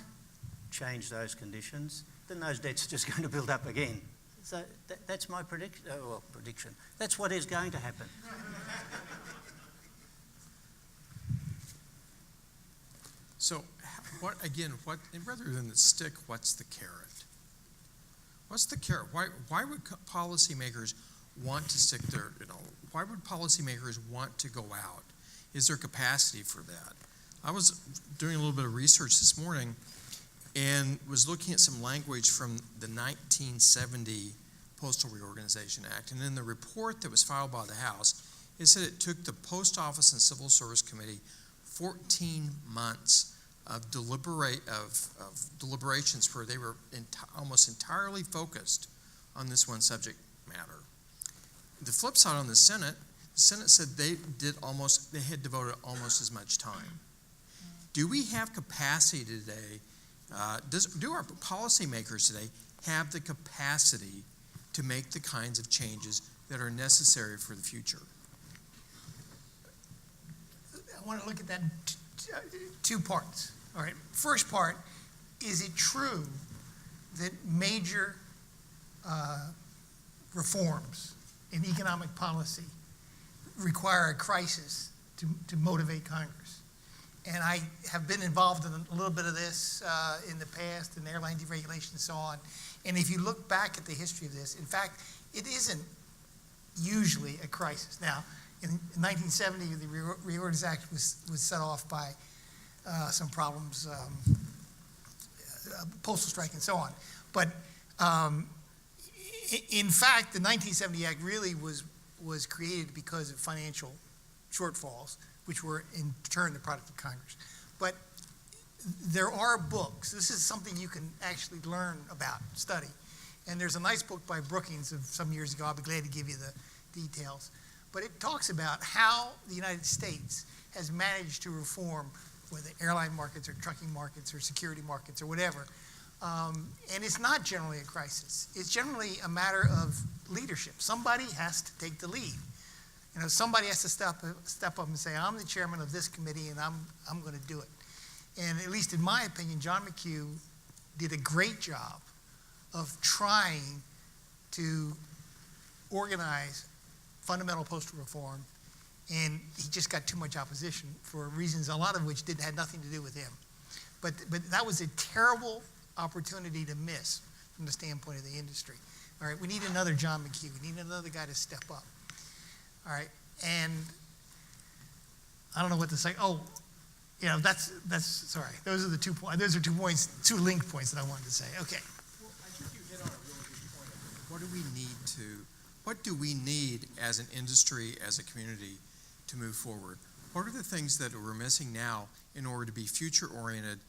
D: change those conditions, then those debts are just going to build up again. So that's my prediction. Prediction. That's what is going to happen.
A: So, rather than the stick, what's the carrot? What's the carrot? Why would policymakers want to stick why would policymakers want to go out? Is there capacity for that? I was doing a little bit of research this morning and was looking at some language from the 1970 Postal Reorganization Act. And in the report that was filed by the House, it said it took the Post Office and Civil Service Committee 14 months of deliberations where they were almost entirely focused on this one subject matter. The flip side on the Senate said they had devoted almost as much time. Do we have capacity today? Do our policymakers today have the capacity to make the kinds of changes that are necessary for the future?
C: I want to look at that two parts. All right. First part, is it true that major reforms in economic policy require a crisis to motivate Congress? And I have been involved in a little bit of this in the past, in airline deregulation and so on. And if you look back at the history of this, in fact, it isn't usually a crisis. Now, in 1970, the Reorganization Act was set off by some problems, postal strike and so on. But in fact, the 1970 Act really was created because of financial shortfalls, which were in turn the product of Congress. But there are books. This is something you can actually learn about, study. And there's a nice book by Brookings of some years ago. I'll be glad to give you the details. But it talks about how the United States has managed to reform, whether airline markets or trucking markets or security markets or whatever. And it's not generally a crisis. It's generally a matter of leadership. Somebody has to take the lead. You know, somebody has to step up and say, I'm the chairman of this committee and I'm going to do it. And at least in my opinion, John McHugh did a great job of trying to organize fundamental postal reform, and he just got too much opposition for reasons, a lot of which had nothing to do with him. But that was a terrible opportunity to miss from the standpoint of the industry. All right, we need another John McHugh. We need another guy to step up. All right, and I don't know what to say. Oh, you know, that's sorry. Those are the 2 points. Those are 2 points, 2 link points that I wanted to say. Okay.
A: Well, I think you hit on a really good point. What do we need as an industry, as a community, to move forward? What are the things that we're missing now in order to be future-oriented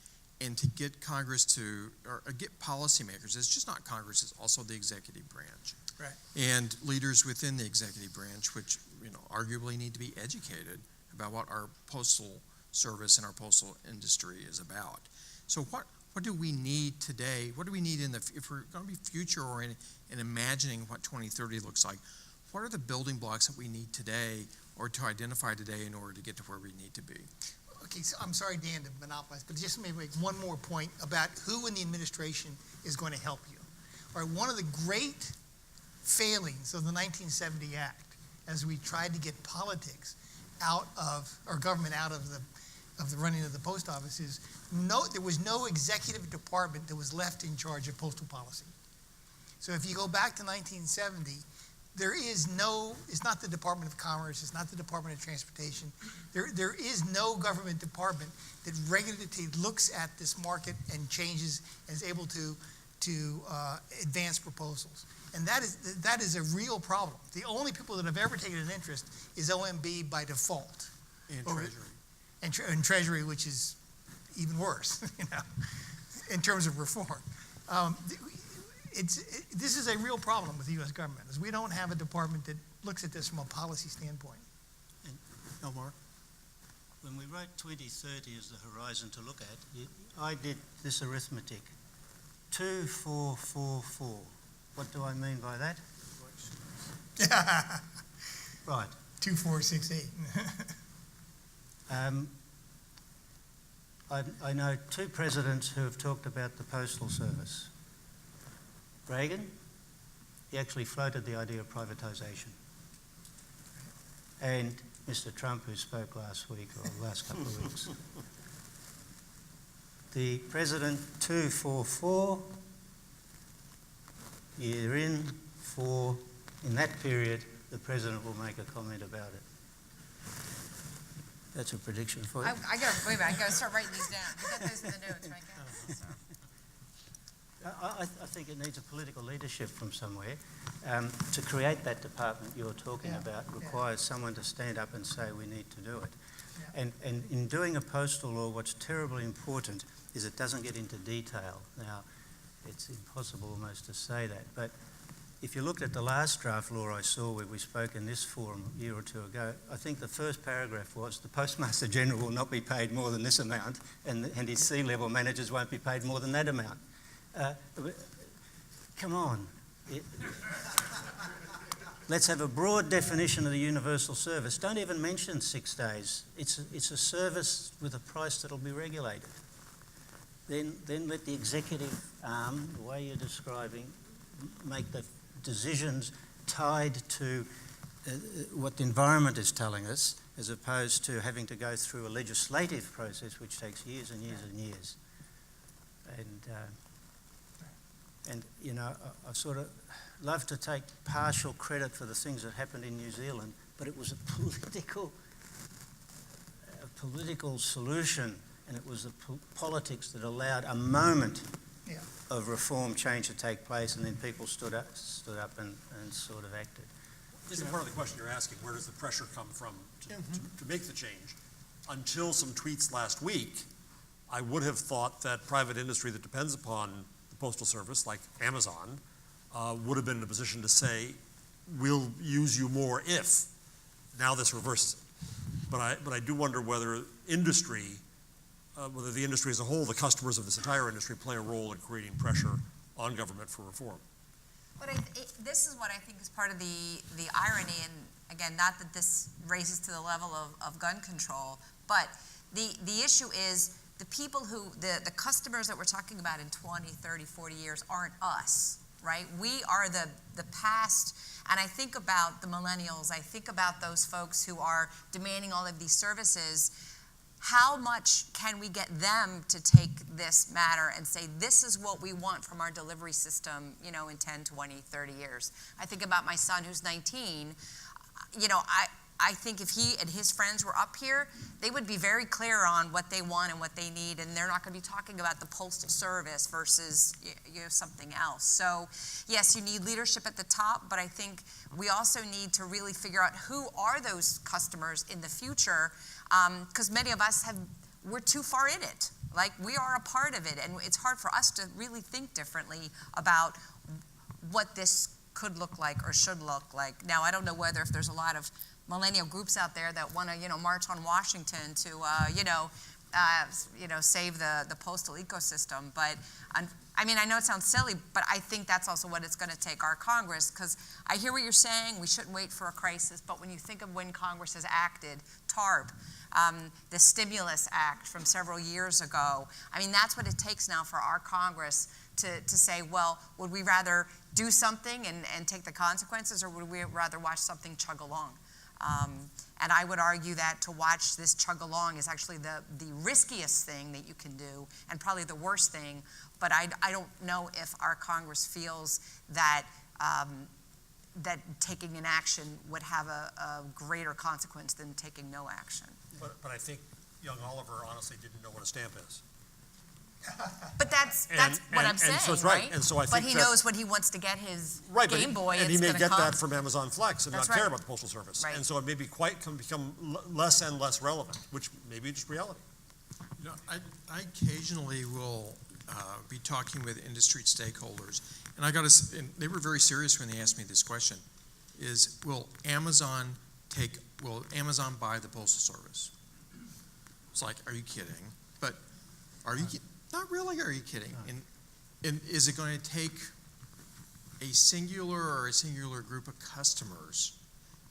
A: and to get Congress to, or get policymakers? It's just not Congress, it's also the executive branch.
C: Right.
A: And leaders within the executive branch, which, you know, arguably need to be educated about what our postal service and our postal industry is about. So what do we need today? What do we need if we're going to be future-oriented and imagining what 2030 looks like? What are the building blocks that we need today or to identify today in order to get to where we need to be?
C: Okay, so I'm sorry, Dan, to monopolize, but just let me make one more point about who in the administration is going to help you. All right, one of the great failings of the 1970 Act, as we tried to get politics out of, or government out of the running of the post office, is there was no executive department that was left in charge of postal policy. So if you go back to 1970, there is no, it's not the Department of Commerce, it's not the Department of Transportation. There is no government department that regularly looks at this market and changes and is able to advance proposals. And that is a real problem. The only people that have ever taken an interest is OMB by default.
A: And
C: Or-
A: Treasury.
C: and Treasury, which is even worse, in terms of reform. This is a real problem with the U.S. government, is we don't have a department that looks at this from a policy standpoint.
D: Elmar? When we wrote 2030 as the horizon to look at, I did this arithmetic. 2444. What do I mean by that? Right.
C: 2468.
D: I know two presidents who have talked about the Postal Service. Reagan, he actually floated the idea of privatisation. And Mr. Trump, who spoke last week or last couple of weeks. The President 244, year in, in that period, the President will make a comment about it. That's a prediction for you.
E: I gotta start writing these down. You got those in the notes, right? Ken? So-
D: I think it needs a political leadership from somewhere. To create that department you're talking
C: Yeah,
D: about
C: yeah.
D: requires someone to stand up and say we need to do it.
C: Yeah.
D: And in doing a postal law, what's terribly important is it doesn't get into detail. Now, it's impossible almost to say that, but if you looked at the last draft law I saw where we spoke in this forum a year or two ago, I think the first paragraph was the Postmaster General will not be paid more than this amount and his C-level managers won't be paid more than that amount. Come on. Let's have a broad definition of the universal service. Don't even mention 6 days. It's a service with a price that'll be regulated. Then let the executive arm, the way you're describing, make the decisions tied to what the environment is telling us, as opposed to having to go through a legislative process which takes years and years and years. And you know, I sort of love to take partial credit for the things that happened in New Zealand, but it was a political solution, and it was the politics that allowed a moment
C: Yeah.
D: of reform change to take place, and then people stood up and sort of acted.
F: Isn't part of the question you're asking, where does the pressure come from to make the change? Until some tweets last week, I would have thought that private industry that depends upon the Postal Service, like Amazon, would have been in a position to say, we'll use you more if. Now this reverses it. But I do wonder whether industry, whether the industry as a whole, the customers of this entire industry, play a role in creating pressure on government for reform.
E: But this is what I think is part of the irony, and again, not that this raises to the level of gun control, but the issue is the people who, the customers that we're talking about in 20, 30, 40 years aren't us, right? We are the past, and I think about the millennials, I think about those folks who are demanding all of these services. How much can we get them to take this matter and say, this is what we want from our delivery system, you know, in 10, 20, 30 years? I think about my son who's 19. You know, I think if he and his friends were up here, they would be very clear on what they want and what they need, and they're not going to be talking about the Postal Service versus, you know, something else. So, yes, you need leadership at the top, but I think we also need to really figure out who are those customers in the future, because many of us we're too far in it. Like, we are a part of it, and it's hard for us to really think differently about what this could look like or should look like. Now, I don't know whether if there's a lot of millennial groups out there that want to, you know, march on Washington to, save the postal ecosystem. But I mean, I know it sounds silly, but I think that's also what it's going to take our Congress, because I hear what you're saying. We shouldn't wait for a crisis, but when you think of when Congress has acted, TARP, the Stimulus Act from several years ago, I mean, that's what it takes now for our Congress to say, well, would we rather do something and take the consequences, or would we rather watch something chug along? And I would argue that to watch this chug along is actually the riskiest thing that you can do, and probably the worst thing. But I don't know if our Congress feels that that taking an action would have a greater consequence than taking no action.
F: But I think young Oliver honestly didn't know what a stamp is.
E: But that's
F: And-
E: what I'm
F: and
E: saying,
F: so it's right.
E: right?
F: And so I
E: But
F: think
E: he
F: that-
E: knows when he wants to get his
F: Right, but
E: Game Boy,
F: and he
E: it's
F: may
E: gonna
F: get
E: come.
F: that from Amazon Flex and
E: That's
F: not care
E: right.
F: about the Postal Service.
E: Right.
F: And so it may be can become less and less relevant, which may be just reality.
A: You know, I occasionally will be talking with industry stakeholders, and and they were very serious when they asked me this question, is will Amazon buy the Postal Service? It's like, are you kidding? But not really, are you kidding? And is it going to take a singular group of customers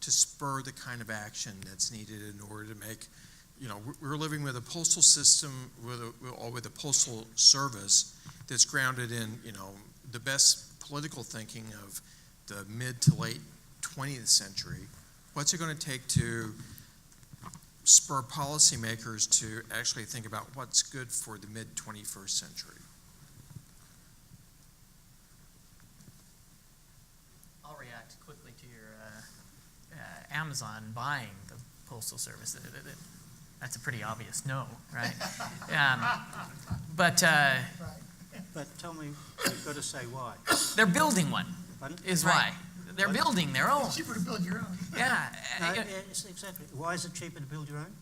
A: to spur the kind of action that's needed in order to make, we're living with a postal system, with a postal service that's grounded in, the best political thinking of the mid to late 20th century. What's it going to take to spur policymakers to actually think about what's good for the mid 21st century?
B: I'll react quickly to your Amazon buying the Postal Service. That's a pretty obvious no, right? But
D: But tell me, you've got to say why.
B: they're building one,
D: Pardon?
B: is
E: Right.
B: why. They're building their own.
C: It's cheaper to build your own.
B: Yeah.
D: No, yes, exactly. Why is it cheaper to build your own?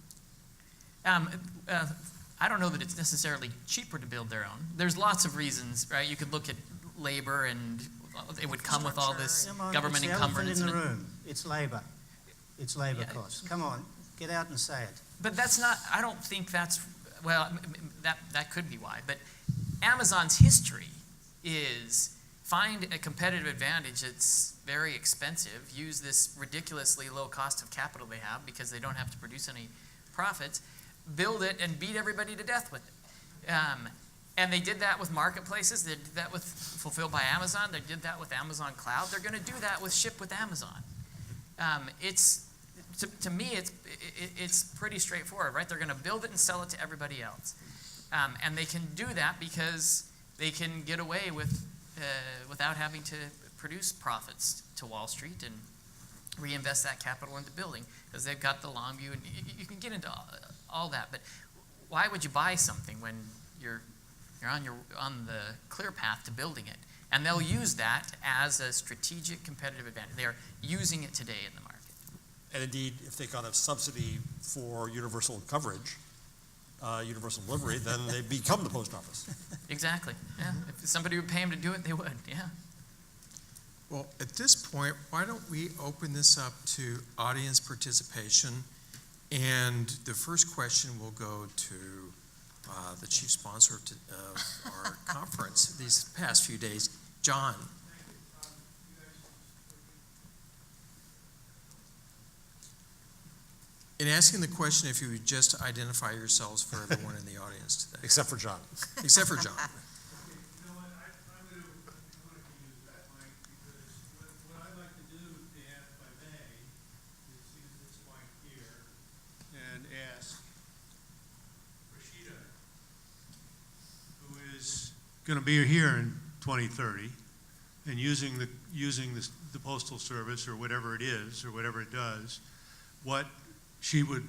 B: I don't know that it's necessarily cheaper to build their own. There's lots of reasons, right? You could look at labor, and it would come with all this
D: Come on,
B: government
D: it's the elephant
B: encumbrance.
D: in the
B: and
D: room. It's labour. It's labour
B: Yeah.
D: costs. Come on, get out and say it.
B: But that's not, I don't think that's, well, that could be why. But Amazon's history is find a competitive advantage that's very expensive, use this ridiculously low cost of capital they have because they don't have to produce any profits, build it and beat everybody to death with it. And they did that with marketplaces. They did that with Fulfilled by Amazon. They did that with Amazon Cloud. They're going to do that with Ship with Amazon. To me, it's pretty straightforward, right? They're going to build it and sell it to everybody else. And they can do that because they can get away with without having to produce profits to Wall Street and reinvest that capital into building because they've got the long view. And you can get into all that, but why would you buy something when you're on the clear path to building it? And they'll use that as a strategic competitive advantage. They are using it today in the market.
F: And indeed, if they got a subsidy for universal coverage, universal delivery, then they become the post office.
B: Exactly. Yeah. If somebody would pay them to do it, they would. Yeah.
A: Well, at this point, why don't we open this up to audience participation? And the first question will go to the chief sponsor of our conference these past few days, John. In asking the question, if you would just identify yourselves for everyone in the audience today,
F: Except for John.
A: except for John.
G: You know what, I'm going to use that mic because what I'd like to do, Dan, if I may, is use this mic here and ask Rashida, who is going to be here in 2030 and using the Postal Service or whatever it is or whatever it does, what she would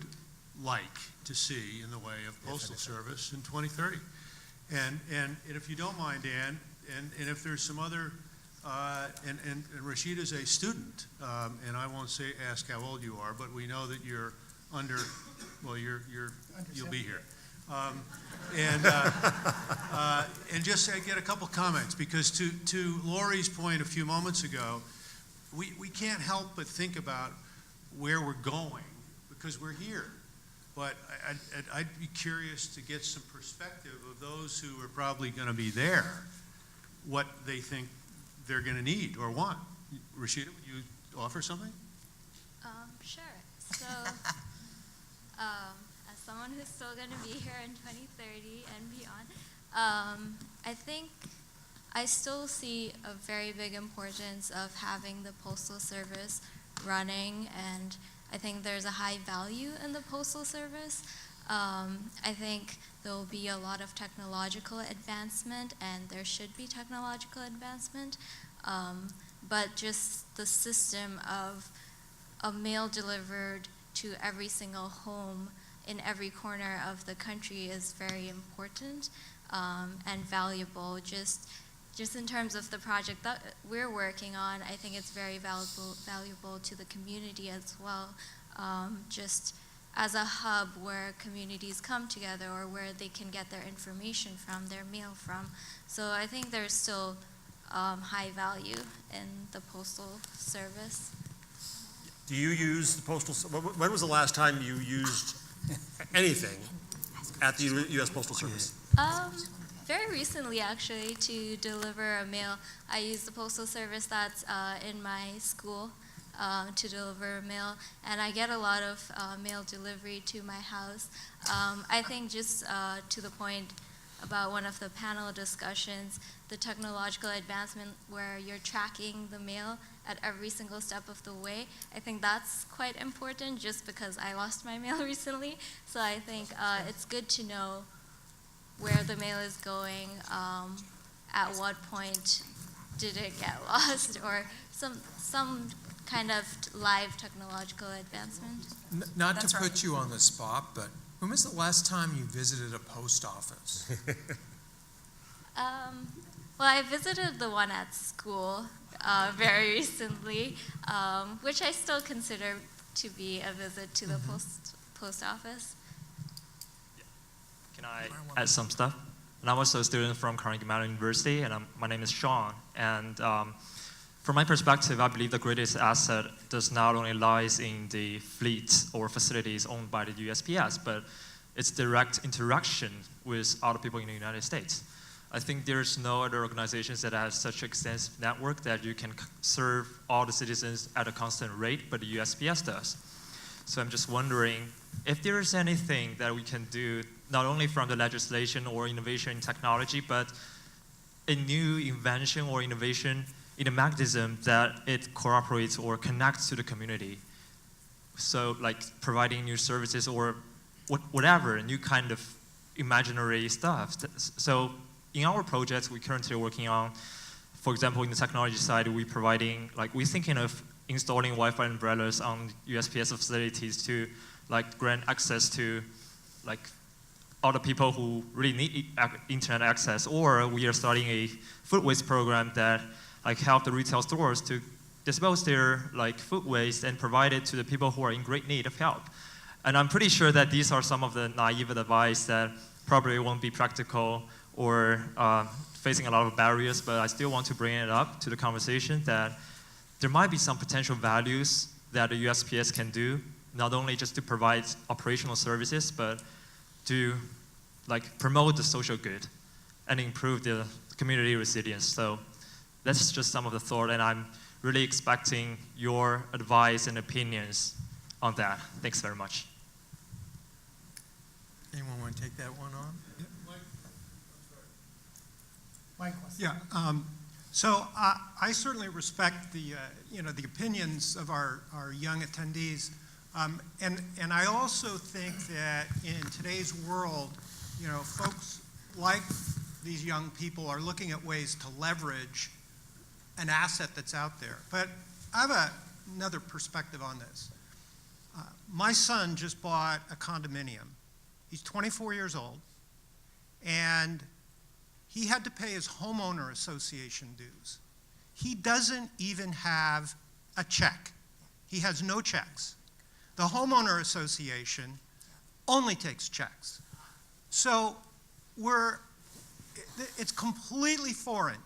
G: like to see in the way of Postal Service in 2030. And if you don't mind, Dan, and if there's some other, and Rashida's a student, and I won't ask how old you are, but we know that you're you'll be here. And just get a couple comments, because to Lori's point a few moments ago, we can't help but think about where we're going, because we're here. But I'd be curious to get some perspective of those who are probably going to be there, what they think they're going to need or want. Rashida, would you offer something?
H: Sure. So, as someone who's still going to be here in 2030 and beyond, I think I still see a very big importance of having the Postal Service running, and I think there's a high value in the Postal Service. I think there will be a lot of technological advancement, and there should be technological advancement. but just the system of a mail delivered to every single home in every corner of the country is very important and valuable. Just in terms of the project that we're working on, I think it's very valuable to the community as well. Just as a hub where communities come together or where they can get their information from, their mail from. So I think there's still high value in the Postal Service.
F: Do you use the postal, when was the last time you used anything at the U.S. Postal Service?
H: Very recently, actually, to deliver a mail. I use the Postal Service that's in my school to deliver mail, and I get a lot of mail delivery to my house. I think just to the point about one of the panel discussions, the technological advancement where you're tracking the mail at every single step of the way, I think that's quite important just because I lost my mail recently. So I think it's good to know where the mail is going, at what point did it get lost, or some kind of live technological advancement.
A: Not to
E: That's right.
A: put you on the spot, but when was the last time you visited a post office?
H: Well, I visited the one at school very recently, which I still consider to be a visit to the post office.
I: Can I add some stuff? And I'm also a student from Carnegie Mellon University, and my name is Sean. And from my perspective, I believe the greatest asset does not only lies in the fleet or facilities owned by the USPS, but its direct interaction with other people in the United States. I think there's no other organizations that has such an extensive network that you can serve all the citizens at a constant rate, but the USPS does. So I'm just wondering if there is anything that we can do, not only from the legislation or innovation in technology, but a new invention or innovation in a mechanism that it cooperates or connects to the community. So like providing new services or whatever, new kind of imaginary stuff. So in our projects we're currently working on, for example, in the technology side, we're thinking of installing Wi-Fi umbrellas on USPS facilities to grant access to all the people who really need internet access. Or we are starting a food waste program that help the retail stores to dispose their food waste and provide it to the people who are in great need of help. And I'm pretty sure that these are some of the naive advice that probably won't be practical or facing a lot of barriers, but I still want to bring it up to the conversation that there might be some potential values that the USPS can do, not only just to provide operational services, but to promote the social good and improve the community resilience. So that's just some of the thought, and I'm really expecting your advice and opinions on that. Thanks very much.
A: Anyone want to take that one on?
C: Mike wants to-
J: Yeah, so I certainly respect the the opinions of our young attendees, and I also think that in today's world, folks like these young people are looking at ways to leverage an asset that's out there. But I have another perspective on this. My son just bought a condominium. He's 24 years old, and he had to pay his homeowner association dues. He doesn't even have a check. He has no checks. The homeowner association only takes checks. So it's completely foreign.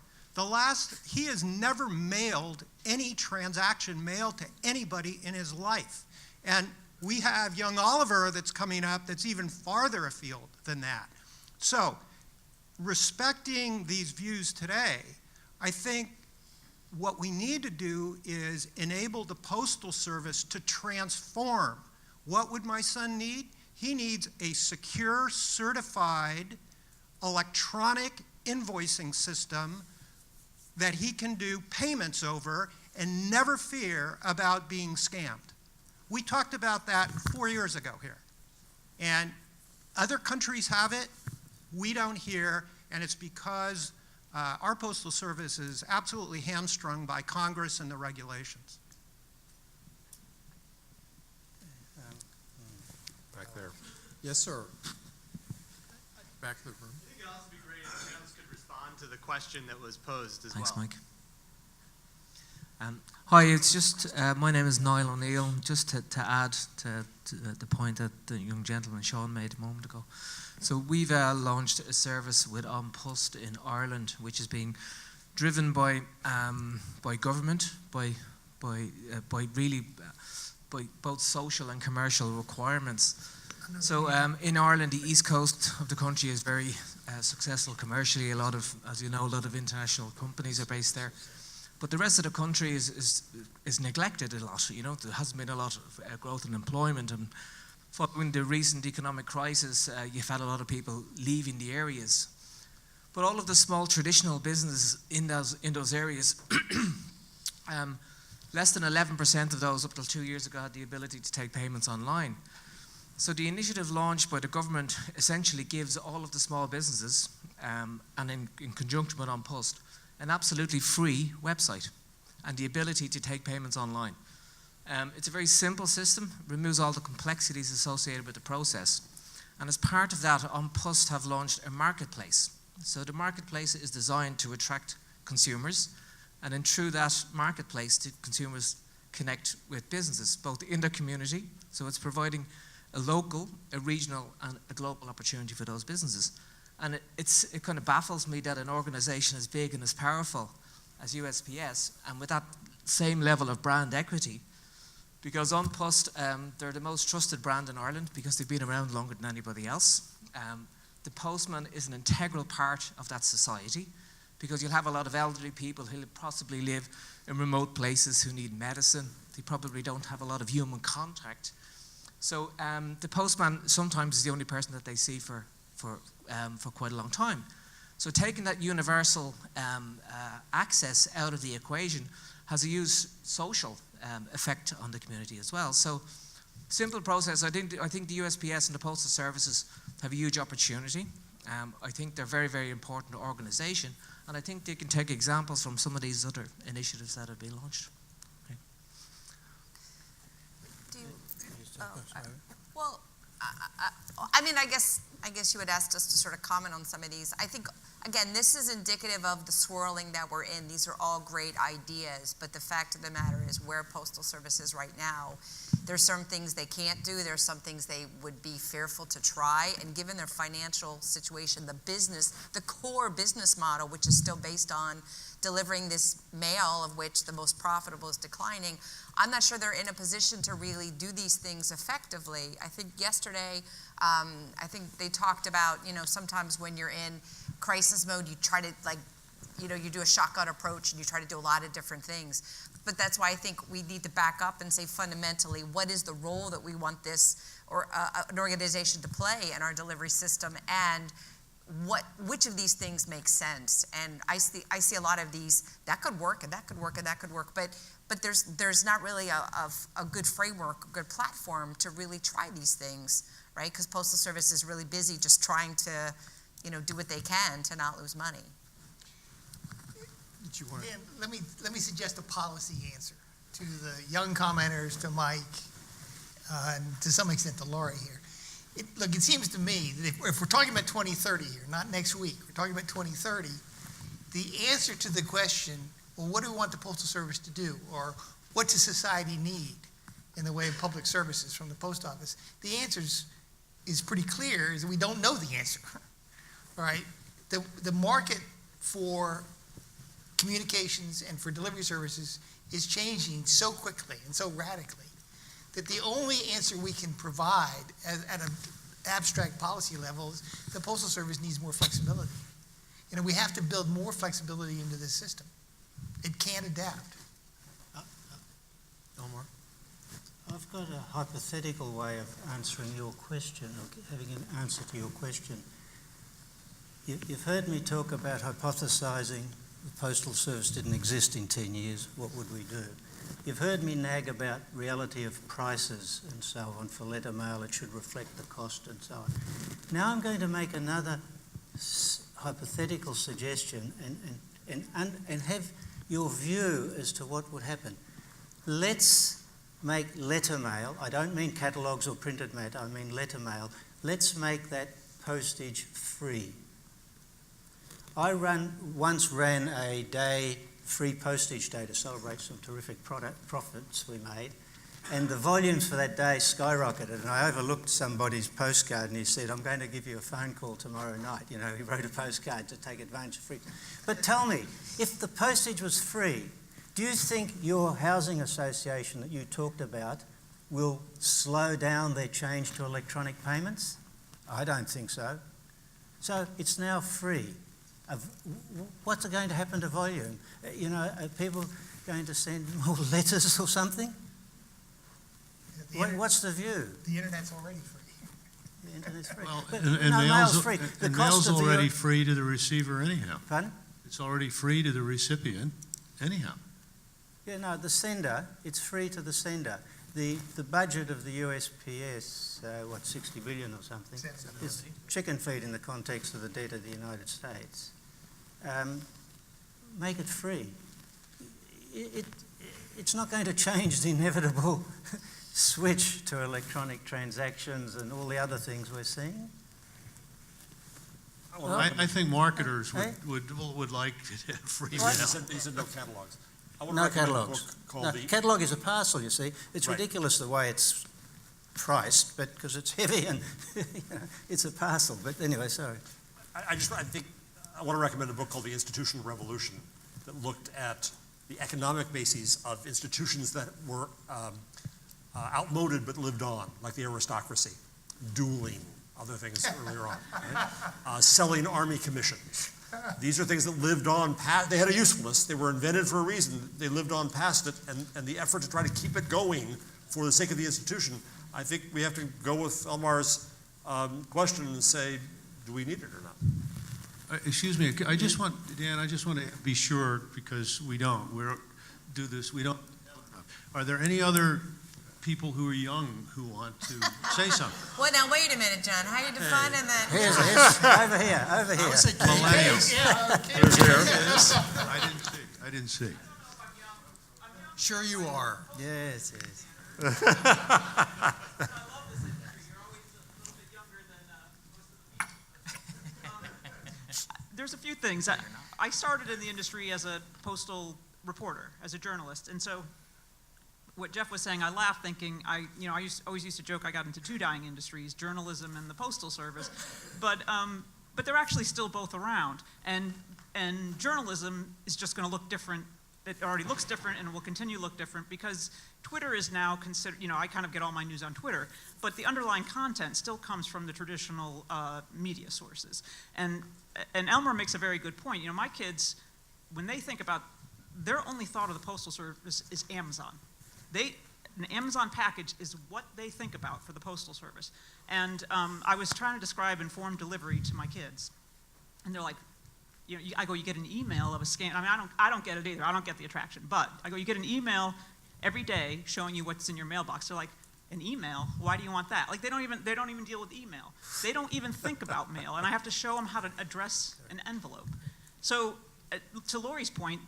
J: He has never mailed any transaction mail to anybody in his life. And we have young Oliver that's coming up that's even farther afield than that. So respecting these views today, I think what we need to do is enable the Postal Service to transform. What would my son need? He needs a secure, certified, electronic invoicing system that he can do payments over and never fear about being scammed. We talked about that 4 years ago here. And other countries have it, we don't here, and it's because our Postal Service is absolutely hamstrung by Congress and the regulations.
F: Back there.
A: Yes, sir. Back of the room.
K: I think it'd also be great if Travis could respond to the question that was posed as
L: Thanks,
K: well.
L: Mike. Hi, it's just, my name is Niall O'Neill. Just to add to the point that the young gentleman Sean made a moment ago. So we've launched a service with An Post in Ireland, which is being driven by government, by both social and commercial requirements. So in Ireland, the east coast of the country is very successful commercially. A lot of, as you know, a lot of international companies are based there. But the rest of the country is neglected a lot. You know, there hasn't been a lot of growth in employment, and following the recent economic crisis, you've had a lot of people leaving the areas. But all of the small traditional businesses in those areas, less than 11% of those up till 2 years ago had the ability to take payments online. So the initiative launched by the government essentially gives all of the small businesses, and in conjunction with An Post, an absolutely free website and the ability to take payments online. It's a very simple system, removes all the complexities associated with the process. And as part of that, An Post have launched a marketplace. So the marketplace is designed to attract consumers, and then through that marketplace, the consumers connect with businesses, both in their community, so it's providing a local, a regional, and a global opportunity for those businesses. And it kind of baffles me that an organization as big and as powerful as USPS, and with that same level of brand equity, because An Post, they're the most trusted brand in Ireland because they've been around longer than anybody else. The postman is an integral part of that society, because you'll have a lot of elderly people who possibly live in remote places who need medicine. They probably don't have a lot of human contact. So the postman sometimes is the only person that they see for quite a long time. So taking that universal access out of the equation has a huge social effect on the community as well. So simple process. I think the USPS and the Postal Services have a huge opportunity. I think they're a very, very important organisation, and I think they can take examples from some of these other initiatives that have been launched. Okay.
E: Well, I mean, I guess you had asked us to sort of comment on some of these. I think, again, this is indicative of the swirling that we're in. These are all great ideas, but the fact of the matter is where Postal Service is right now, there's some things they can't do, there's some things they would be fearful to try, and given their financial situation, the core business model, which is still based on delivering this mail, of which the most profitable is declining, I'm not sure they're in a position to really do these things effectively. I think yesterday, I think they talked about, sometimes when you're in crisis mode, you try to you do a shotgun approach and you try to do a lot of different things. But that's why I think we need to back up and say fundamentally, what is the role that we want this or an organization to play in our delivery system, and which of these things make sense? And I see a lot of these that could work and that could work and that could work, but there's not really a good framework, a good platform to really try these things, right? Because Postal Service is really busy just trying to, do what they can to not lose money.
C: Dan, let me suggest a policy answer to the young commenters, to Mike, and to some extent to Laurie here. It seems to me that if we're talking about 2030 here, not next week, we're talking about 2030, the answer to the question, well, what do we want the Postal Service to do? Or what does society need in the way of public services from the post office? The answer is pretty clear, is that we don't know the answer, right? The market for communications and for delivery services is changing so quickly and so radically that the only answer we can provide at an abstract policy level is the Postal Service needs more flexibility. We have to build more flexibility into this system. It can adapt.
A: Elmar?
D: I've got a hypothetical way of answering your question, or having an answer to your question. You've heard me talk about hypothesizing the Postal Service didn't exist in 10 years, what would we do? You've heard me nag about reality of prices and so on. For letter mail, it should reflect the cost and so on. Now I'm going to make another hypothetical suggestion and have your view as to what would happen. Let's make letter mail, I don't mean catalogues or printed matter, I mean letter mail. Let's make that postage free. I once ran a day, free postage day, to celebrate some terrific profits we made, and the volumes for that day skyrocketed, and I overlooked somebody's postcard and he said, I'm going to give you a phone call tomorrow night. You know, he wrote a postcard to take advantage of free. But tell me, if the postage was free, do you think your housing association that you talked about will slow down their change to electronic payments? I don't think so. So it's now free. What's going to happen to volume? You know, are people going to send more letters or something? What's the view?
C: The internet's already free.
D: The internet's free.
G: Well,
D: But
G: and
D: no,
G: mail's,
D: mail's free. The
G: and
D: cost
G: mail's
D: of
G: already free to the receiver anyhow.
D: Pardon?
G: It's already free to the recipient anyhow.
D: Yeah, no, the sender, it's free to the sender. The budget of the USPS, 60 billion or something, is chicken feed in the context of the debt of the United States. Make it free. It's not going to change the inevitable switch to electronic transactions and all the other things we're seeing.
G: Well, I think marketers would like to have free mail.
F: He said no catalogs. I would
D: No
F: recommend a
D: catalogues.
F: book called
D: No,
F: The
D: catalogue is a parcel, you see. It's
F: Right.
D: ridiculous the way it's priced, but because it's heavy and you know, it's a parcel. But anyway, sorry.
F: I want to recommend a book called The Institutional Revolution that looked at the economic bases of institutions that were outmoded but lived on, like the aristocracy, dueling, other things earlier on, right? Selling army commissions. These are things that lived on they had a usefulness, they were invented for a reason, they lived on past it, and the effort to try to keep it going for the sake of the institution, I think we have to go with Elmar's question and say, do we need it or not?
G: Excuse me, Dan, I just want to be sure, because we don't do this, are there any other people who are young who want to say something?
E: Well, now, wait a minute, John. How are you defining that?
D: Here's over here.
G: Millennials. I didn't see.
A: Sure you are.
D: Yes, yes.
M: There's a few things. I started in the industry as a postal reporter, as a journalist, and so what Jeff was saying, I laughed thinking, always used to joke I got into two dying industries, journalism and the Postal Service, but they're actually still both around, and journalism is just going to look different. It already looks different and will continue to look different because Twitter is now considered, I kind of get all my news on Twitter, but the underlying content still comes from the traditional media sources. And Elmer makes a very good point. My kids, when they think about, their only thought of the Postal Service is Amazon. An Amazon package is what they think about for the Postal Service. And I was trying to describe informed delivery to my kids, and they're like, I go, you get an email of a scan. I mean, I don't get it either. I don't get the attraction. But I go, you get an email every day showing you what's in your mailbox. They're like, an email? Why do you want that? Like they don't even deal with email. They don't even think about mail, and I have to show them how to address an envelope. So, to Lori's point,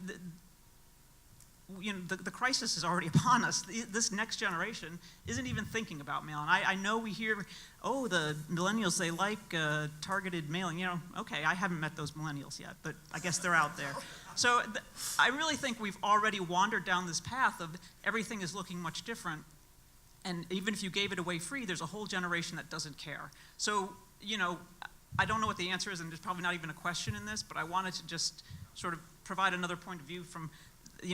M: the crisis is already upon us. This next generation isn't even thinking about mail. And I know we hear, the millennials, they like targeted mailing. Okay, I haven't met those millennials yet, but I guess they're out there. So I really think we've already wandered down this path of everything is looking much different. And even if you gave it away free, there's a whole generation that doesn't care. So, I don't know what the answer is, and there's probably not even a question in this, but I wanted to just sort of provide another point of view from,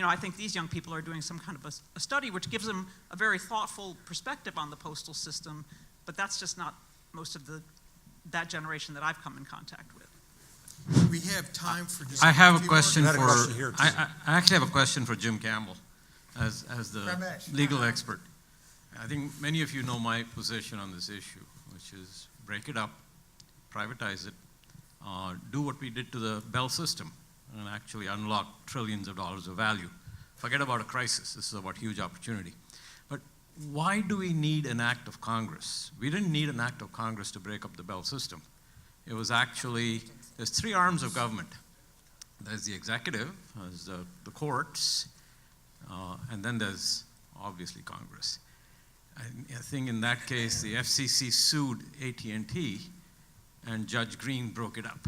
M: I think these young people are doing some kind of a study which gives them a very thoughtful perspective on the postal system, but that's just not most of that generation that I've come in contact with.
A: We have time for just
N: I have a
A: few
N: question
A: more-
N: for, I actually have a question for Jim Campbell as the
C: Ramesh.
N: legal expert. I think many of you know my position on this issue, which is break it up, privatize it, do what we did to the Bell system, and actually unlock trillions of dollars of value. Forget about a crisis. This is about huge opportunity. But why do we need an act of Congress? We didn't need an act of Congress to break up the Bell system. It was actually, there's three arms of government. There's the executive, there's the courts, and then there's obviously Congress. I think in that case, the FCC sued AT&T, and Judge Green broke it up.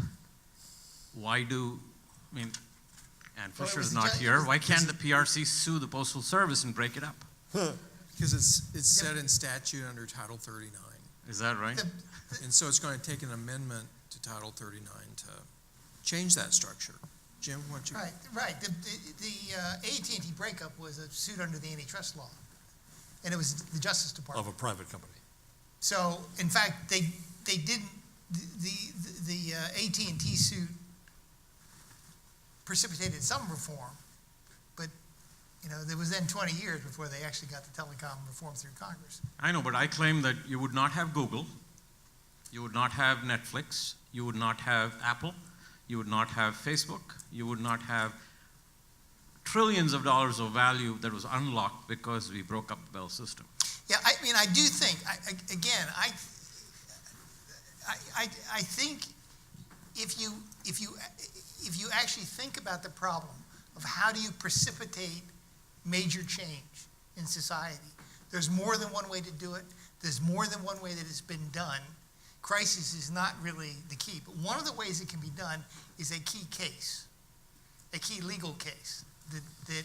N: Ann Fisher's not here. Why can't the PRC sue the Postal Service and break it up?
A: Because it's set in statute under Title 39.
N: Is that right?
A: And so it's going to take an amendment to Title 39 to change that structure. Jim, why don't you?
C: Right. The AT&T breakup was a suit under the antitrust law, and it was the Justice Department.
F: Of a private company.
C: So, in fact, they didn't, the AT&T suit precipitated some reform, but, there was then 20 years before they actually got the telecom reform through Congress.
N: I know, but I claim that you would not have Google, you would not have Netflix, you would not have Apple, you would not have Facebook, you would not have trillions of dollars of value that was unlocked because we broke up the Bell system.
C: Yeah, I do think, I think if you actually think about the problem of how do you precipitate major change in society, there's more than one way to do it. There's more than one way that it's been done. Crisis is not really the key, but one of the ways it can be done is a key case, a key legal case that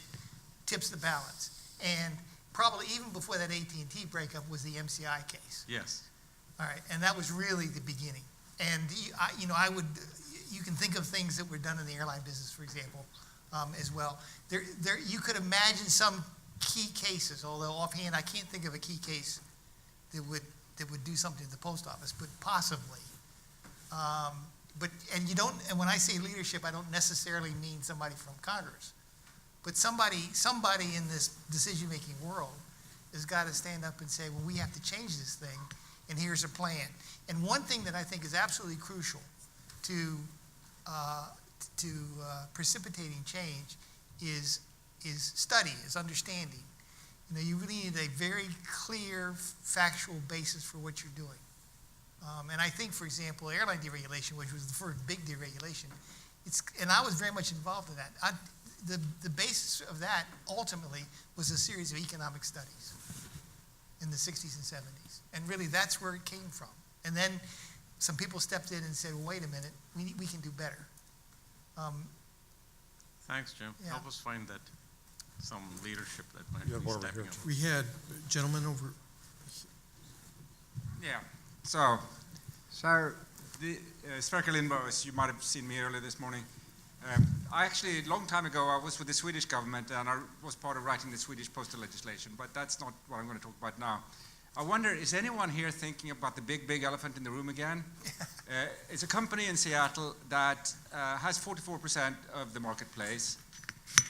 C: tips the balance. And probably even before that AT&T breakup was the MCI case.
N: Yes.
C: All right, and that was really the beginning. And you can think of things that were done in the airline business, for example, as well. You could imagine some key cases, although offhand I can't think of a key case that would do something to the post office, but possibly. And when I say leadership, I don't necessarily mean somebody from Congress, but somebody in this decision-making world has got to stand up and say, well, we have to change this thing, and here's a plan. And one thing that I think is absolutely crucial to precipitating change is study, is understanding. You really need a very clear, factual basis for what you're doing. And I think, for example, airline deregulation, which was the first big deregulation, and I was very much involved in that. The basis of that ultimately was a series of economic studies in the 60s and 70s. And really, that's where it came from. And then some people stepped in and said, well, wait a minute, we can do better.
N: Thanks, Jim.
C: Yeah.
N: Help us find that some leadership that might
F: You have
N: be
F: one over
N: stepping
F: here.
N: up.
A: We had a gentleman over.
O: Yeah. So Sverker Lindberg, as you might have seen me earlier this morning. I actually, a long time ago, I was with the Swedish government and I was part of writing the Swedish postal legislation, but that's not what I'm going to talk about now. I wonder, is anyone here thinking about the big elephant in the room again? It's a company in Seattle that has 44% of the marketplace.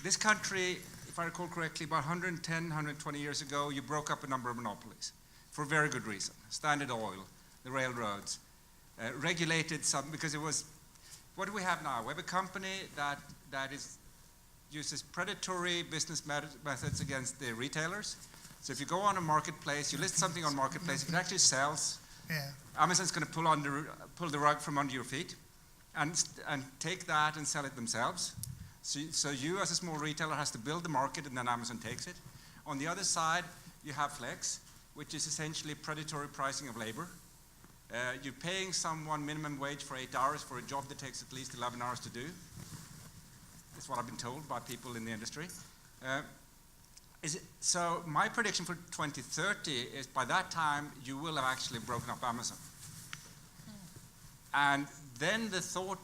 O: This country, if I recall correctly, about 110, 120 years ago, you broke up a number of monopolies for a very good reason. Standard Oil, the railroads, regulated some, because it was, what do we have now? We have a company that uses predatory business methods against the retailers. So if you go on a marketplace, you list something on marketplace, if it actually sells, Amazon's going to pull the rug from under your feet and take that and sell it themselves. So you as a small retailer has to build the market and then Amazon takes it. On the other side, you have Flex, which is essentially predatory pricing of labor. You're paying someone minimum wage for 8 hours for a job that takes at least 11 hours to do. That's what I've been told by people in the industry. So my prediction for 2030 is by that time you will have actually broken up Amazon. And then the thought,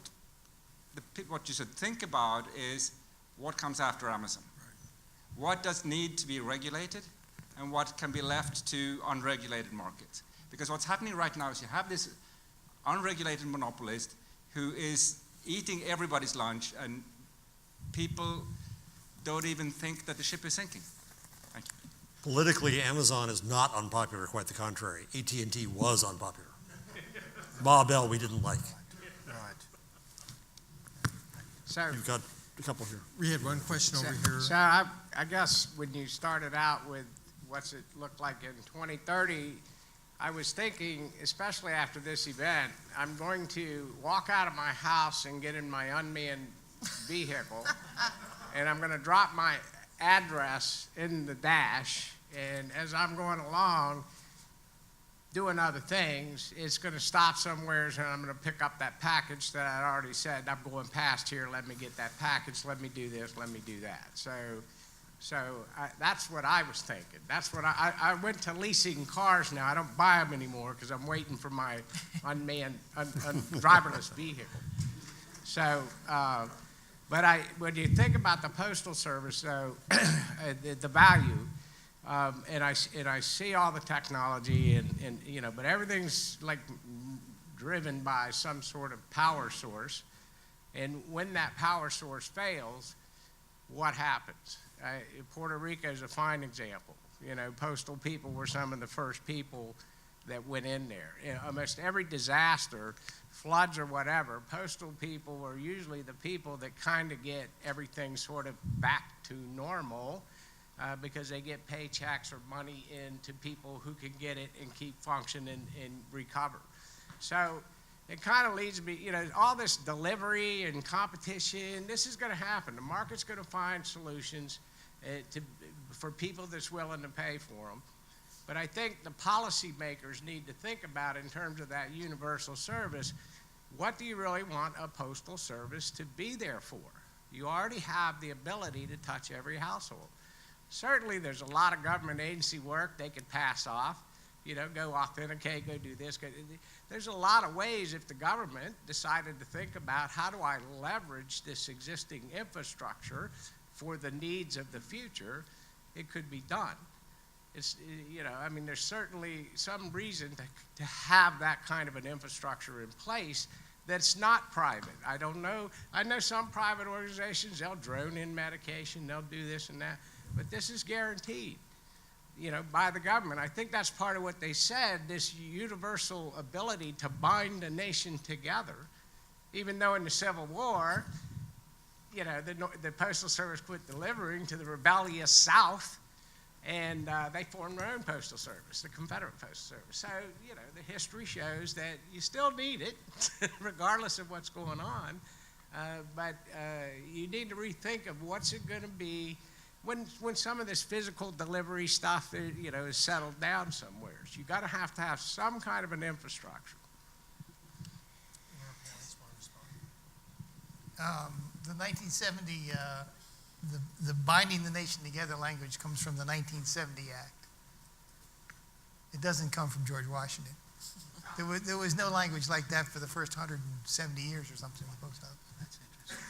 O: what you should think about is what comes after Amazon. What does need to be regulated and what can be left to unregulated markets. Because what's happening right now is you have this unregulated monopolist who is eating everybody's lunch and people don't even think that the ship is sinking. Thank you.
F: Politically, Amazon is not unpopular, quite the contrary. AT&T was unpopular. Ma Bell we didn't like.
P: So,
F: You've got a couple here.
A: We had one question over here.
P: So I guess when you started out with what's it look like in 2030, I was thinking, especially after this event, I'm going to walk out of my house and get in my unmanned vehicle, and I'm going to drop my address in the dash, and as I'm going along doing other things, it's going to stop somewhere, and I'm going to pick up that package that I'd already said, I'm going past here, let me get that package, let me do this, let me do that. So that's what I was thinking. That's what I went to leasing cars now. I don't buy them anymore because I'm waiting for my unmanned, driverless vehicle. So, but when you think about the Postal Service, though, the value, and I see all the technology, and you know, but everything's like driven by some sort of power source, and when that power source fails, what happens? Puerto Rico is a fine example. You know, postal people were some of the first people that went in there. You know, almost every disaster, floods or whatever, postal people are usually the people that kind of get everything sort of back to normal because they get paychecks or money in to people who can get it and keep functioning and recover. So it kind of leads me, you know, all this delivery and competition, this is going to happen. The market's going to find solutions for people that's willing to pay for them. But I think the policymakers need to think about in terms of that universal service, what do you really want a postal service to be there for? You already have the ability to touch every household. Certainly there's a lot of government agency work they could pass off. You know, go authenticate, go do this. There's a lot of ways if the government decided to think about how do I leverage this existing infrastructure for the needs of the future, it could be done. It's, you know, I mean, there's certainly some reason to have that kind of an infrastructure in place that's not private. I don't know. I know some private organizations, they'll drone in medication, they'll do this and that, but this is guaranteed, you know, by the government. I think that's part of what they said, this universal ability to bind a nation together, even though in the Civil War, you know, the Postal Service quit delivering to the rebellious South, and they formed their own postal service, the Confederate Postal Service. So, you know, the history shows that you still need it, regardless of what's going on, but you need to rethink of what's it going to be when some of this physical delivery stuff, you know, is settled down somewhere. You got to have some kind of an infrastructure.
C: The 1970, the binding the nation together language comes from the 1970 Act. It doesn't come from George Washington. There was no language like that for the first 170 years or something in the post office.
A: That's interesting.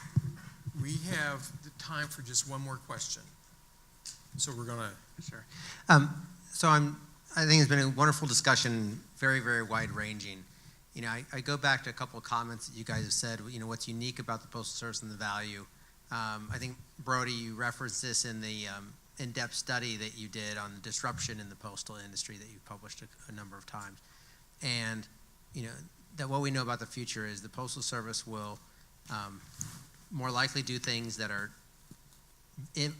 A: We have the time for just one more question. So we're going to.
Q: Sure. I think it's been a wonderful discussion, very, very wide ranging. You know, I go back to a couple of comments that you guys have said, you know, what's unique about the Postal Service and the value. I think, Brody, you referenced this in the in-depth study that you did on the disruption in the postal industry that you published a number of times. And, you know, that what we know about the future is the Postal Service will more likely do things that are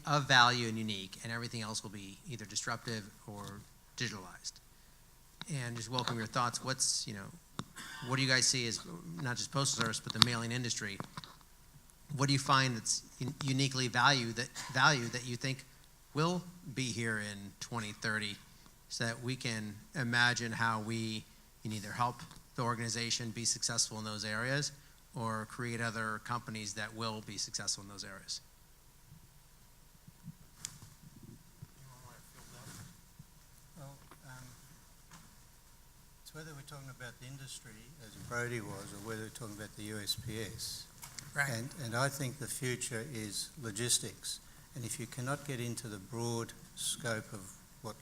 Q: of value and unique, and everything else will be either disruptive or digitalized. And just welcome your thoughts. What's, you know, what do you guys see as not just Postal Service, but the mailing industry? What do you find that's uniquely value that you think will be here in 2030 so that we can imagine how we can either help the organization be successful in those areas or create other companies that will be successful in those areas?
D: Well, it's whether we're talking about the industry, as Brody was, or whether we're talking about the USPS.
C: Right.
D: And I think the future is logistics. And if you cannot get into the broad scope of what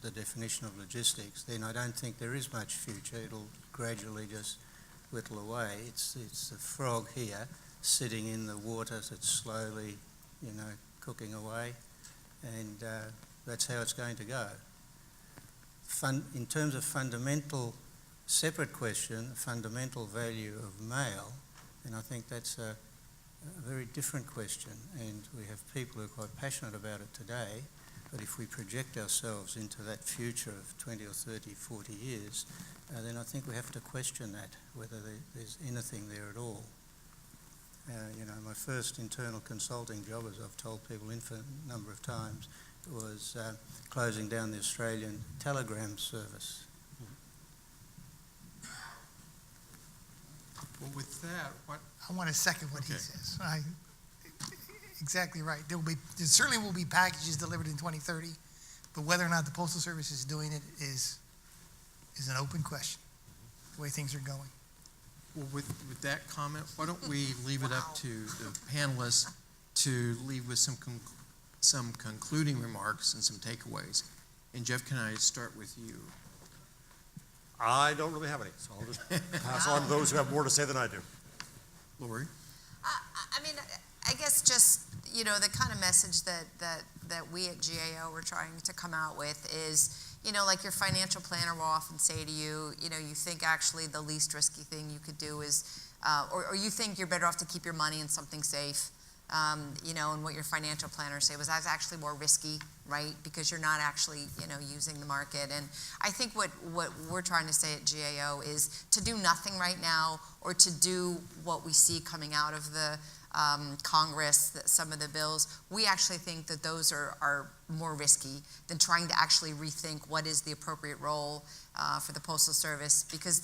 D: the definition of logistics, then I don't think there is much future. It'll gradually just whittle away. It's a frog here sitting in the water that's slowly, you know, cooking away, and that's how it's going to go. In terms of fundamental, separate question, fundamental value of mail, and I think that's a very different question, and we have people who are quite passionate about it today, But if we project ourselves into that future of 20 or 30, 40 years, then I think we have to question that, whether there's anything there at all. My first internal consulting job, as I've told people infinite number of times, was closing down the Australian telegram service.
A: Well, with that, what?
C: I want to second what he
A: Okay.
C: says. Exactly right. There certainly will be packages delivered in 2030, but whether or not the Postal Service is doing it is an open question, the way things are going.
A: Well, with that comment, why don't we leave it up to the panelists to leave with some concluding remarks and some takeaways. And Jeff, can I start with you?
F: I don't really have any, so I'll just pass on to those who have more to say than I do.
A: Lori?
E: I mean, I guess just, the kind of message that we at GAO were trying to come out with is, like your financial planner will often say to you, you think actually the least risky thing you could do is, or you think you're better off to keep your money in something safe, and what your financial planner say was that's actually more risky, right? Because you're not actually, using the market. And I think what we're trying to say at GAO is to do nothing right now, or to do what we see coming out of the Congress, some of the bills. We actually think that those are more risky than trying to actually rethink what is the appropriate role for the Postal Service, because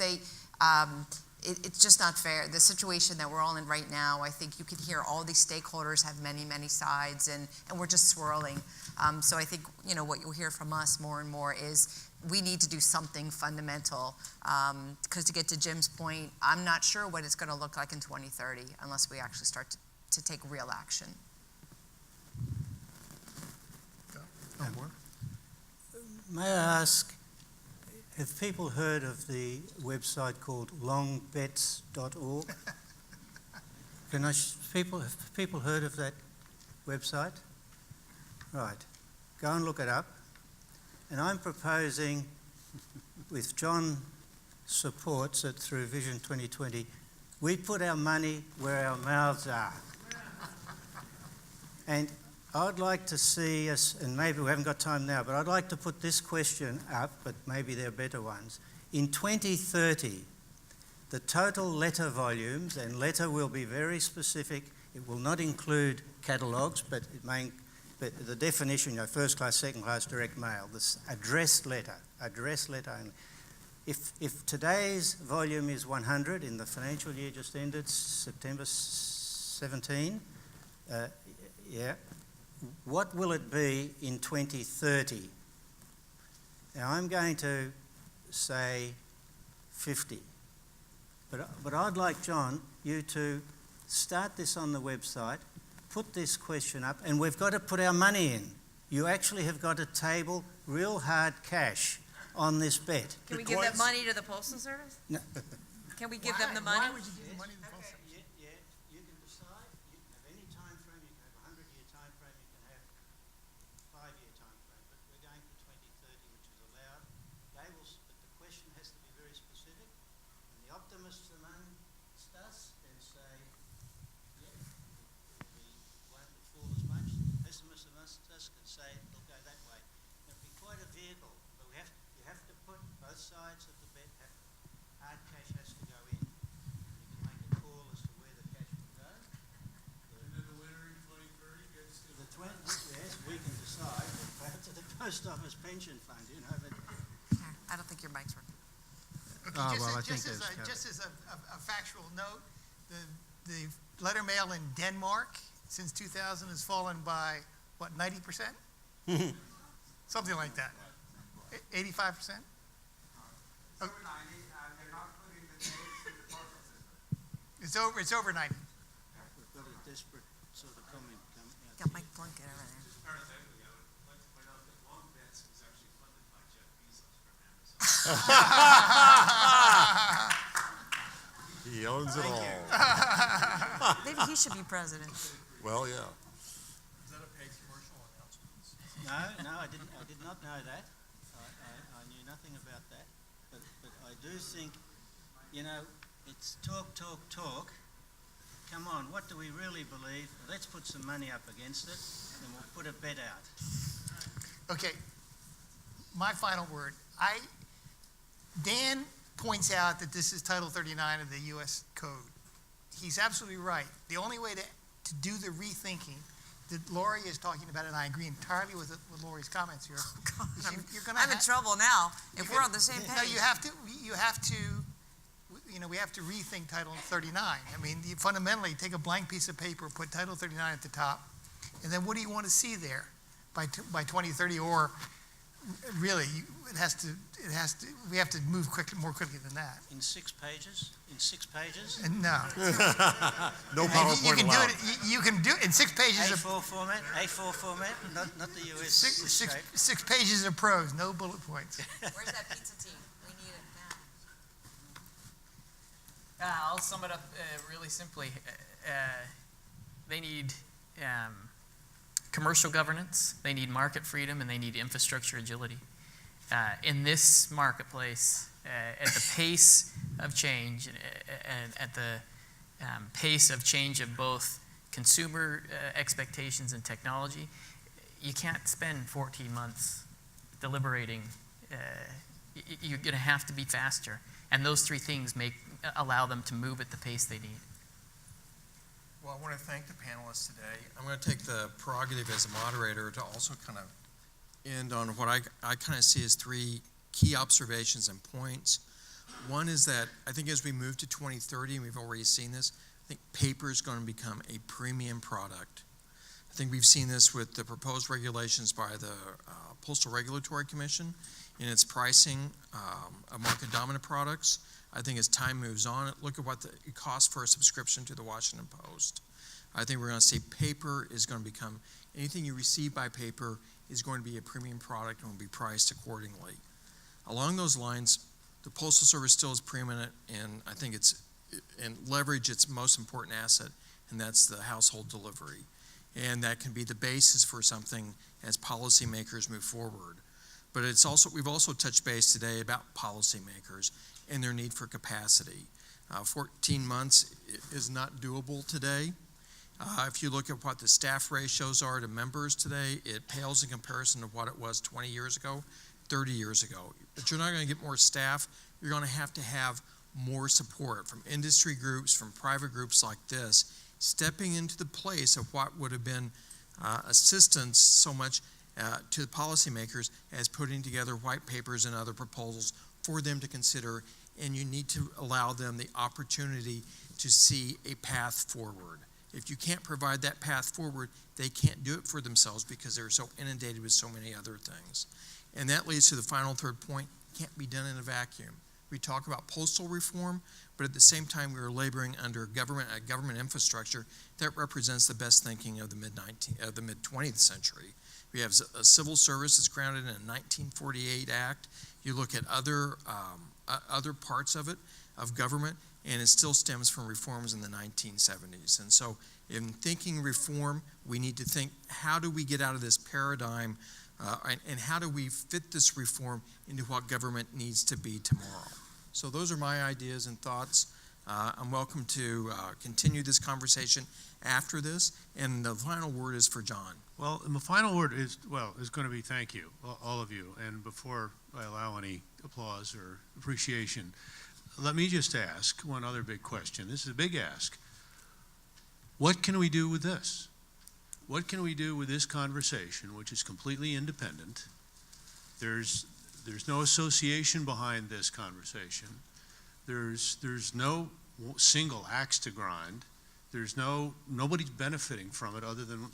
E: it's just not fair. The situation that we're all in right now, I think you can hear all these stakeholders have many, many sides, and we're just swirling. So I think, what you'll hear from us more and more is we need to do something fundamental, because to get to Jim's point, I'm not sure what it's going to look like in 2030 unless we actually start to take real action.
D: May I ask, have people heard of the website called longbets.org? Have people heard of that website? Right. Go and look it up. And I'm proposing, with John supports it through Vision 2020, we put our money where our mouths are. And I'd like to see us, and maybe we haven't got time now, but I'd like to put this question up, but maybe there are better ones. In 2030, the total letter volumes, and letter will be very specific, it will not include catalogues, but the definition, first class, second class, direct mail, this addressed letter only. If today's volume is 100 in the financial year just ended, September 17, what will it be in 2030? Now I'm going to say 50, but I'd like, John, you to start this on the website, put this question up, and we've got to put our money in. You actually have got to table real hard cash on this bet.
E: Can we give that money to the Postal Service?
D: No.
E: Can we give them the money?
C: Why would you give the money to the Postal Service?
D: You can decide. You can have any time frame. You can have a 100-year time frame. You can have a 5-year time frame. But we're going for 2030, which is allowed. But the question has to be very specific. And the optimists amongst us can say, yeah, it won't fall as much. The pessimists amongst us can say it'll go that way. It'll be quite a vehicle. But you have to put both sides of the bet. Hard cash has to go in. You can make a call as to where the cash will go.
G: And then the winner in 2030 gets to...
D: Yes, we can decide. Perhaps to the post office pension fund, but...
E: I don't think your mic's working.
C: Just as a factual note, the letter mail in Denmark since 2000 has fallen by, 90%? Something like that. 85%? It's over 90.
D: We've got a desperate sort of comment coming out.
E: Got Mike Plunkett over there.
G: Just parenthetically, I would like to point out that Long Bets is actually funded by Jeff Bezos from Amazon.
F: He owns it all.
E: Maybe he should be president.
F: Well, yeah.
A: Is that a paid commercial announcement?
D: No, I did not know that. I knew nothing about that. But I do think, it's talk. Come on, what do we really believe? Let's put some money up against it, and we'll put a bet out.
C: Okay, my final word. Dan points out that this is Title 39 of the U.S. Code. He's absolutely right. The only way to do the rethinking that Lori is talking about, and I agree entirely with Lori's comments here.
E: I'm in trouble now if we're on the same page.
C: No, you have to, we have to rethink Title 39. I mean, you fundamentally take a blank piece of paper, put Title 39 at the top, and then what do you want to see there by 2030? Or really, we have to move more quickly than that.
D: In 6 pages? In 6 pages?
C: No.
F: No PowerPoint allowed.
C: You can do it in 6 pages.
D: A4 format? A4 format? Not the US.
C: Six pages of prose, no bullet points.
E: Where's that pizza team? We need it now.
B: I'll sum it up really simply. They need commercial governance, they need market freedom, and they need infrastructure agility. In this marketplace, at the pace of change and at the pace of change of both consumer expectations and technology, you can't spend 14 months deliberating. You're going to have to be faster. And those 3 things allow them to move at the pace they need.
A: Well, I want to thank the panelists today. I'm going to take the prerogative as a moderator to also kind of end on what I kind of see as 3 key observations and points. One is that I think as we move to 2030, and we've already seen this, I think paper is going to become a premium product. I think we've seen this with the proposed regulations by the Postal Regulatory Commission in its pricing of market-dominant products. I think as time moves on, look at what it costs for a subscription to the Washington Post. I think we're going to see paper is going to become, anything you receive by paper is going to be a premium product and will be priced accordingly. Along those lines, the Postal Service still is preeminent, and I think and leverage its most important asset, and that's the household delivery. And that can be the basis for something as policymakers move forward. But we've also touched base today about policymakers and their need for capacity. 14 months is not doable today. If you look at what the staff ratios are to members today, it pales in comparison to what it was 20 years ago, 30 years ago. But you're not going to get more staff. You're going to have more support from industry groups, from private groups like this, stepping into the place of what would have been assistance so much to the policymakers as putting together white papers and other proposals for them to consider, and you need to allow them the opportunity to see a path forward. If you can't provide that path forward, they can't do it for themselves because they're so inundated with so many other things. And that leads to the final 3rd point, can't be done in a vacuum. We talk about postal reform, but at the same time we are laboring under a government infrastructure that represents the best thinking of the mid-20th century. We have a civil service that's grounded in a 1948 act. You look at other parts of government, and it still stems from reforms in the 1970s. And so in thinking reform, we need to think, how do we get out of this paradigm and how do we fit this reform into what government needs to be tomorrow? So those are my ideas and thoughts. I'm welcome to continue this conversation after this, and the final word is for John.
G: Well, and the final word is going to be thank you, all of you. And before I allow any applause or appreciation, let me just ask one other big question. This is a big ask. What can we do with this? What can we do with this conversation, which is completely independent? There's no association behind this conversation. There's no single axe to grind. Nobody's benefiting from it other than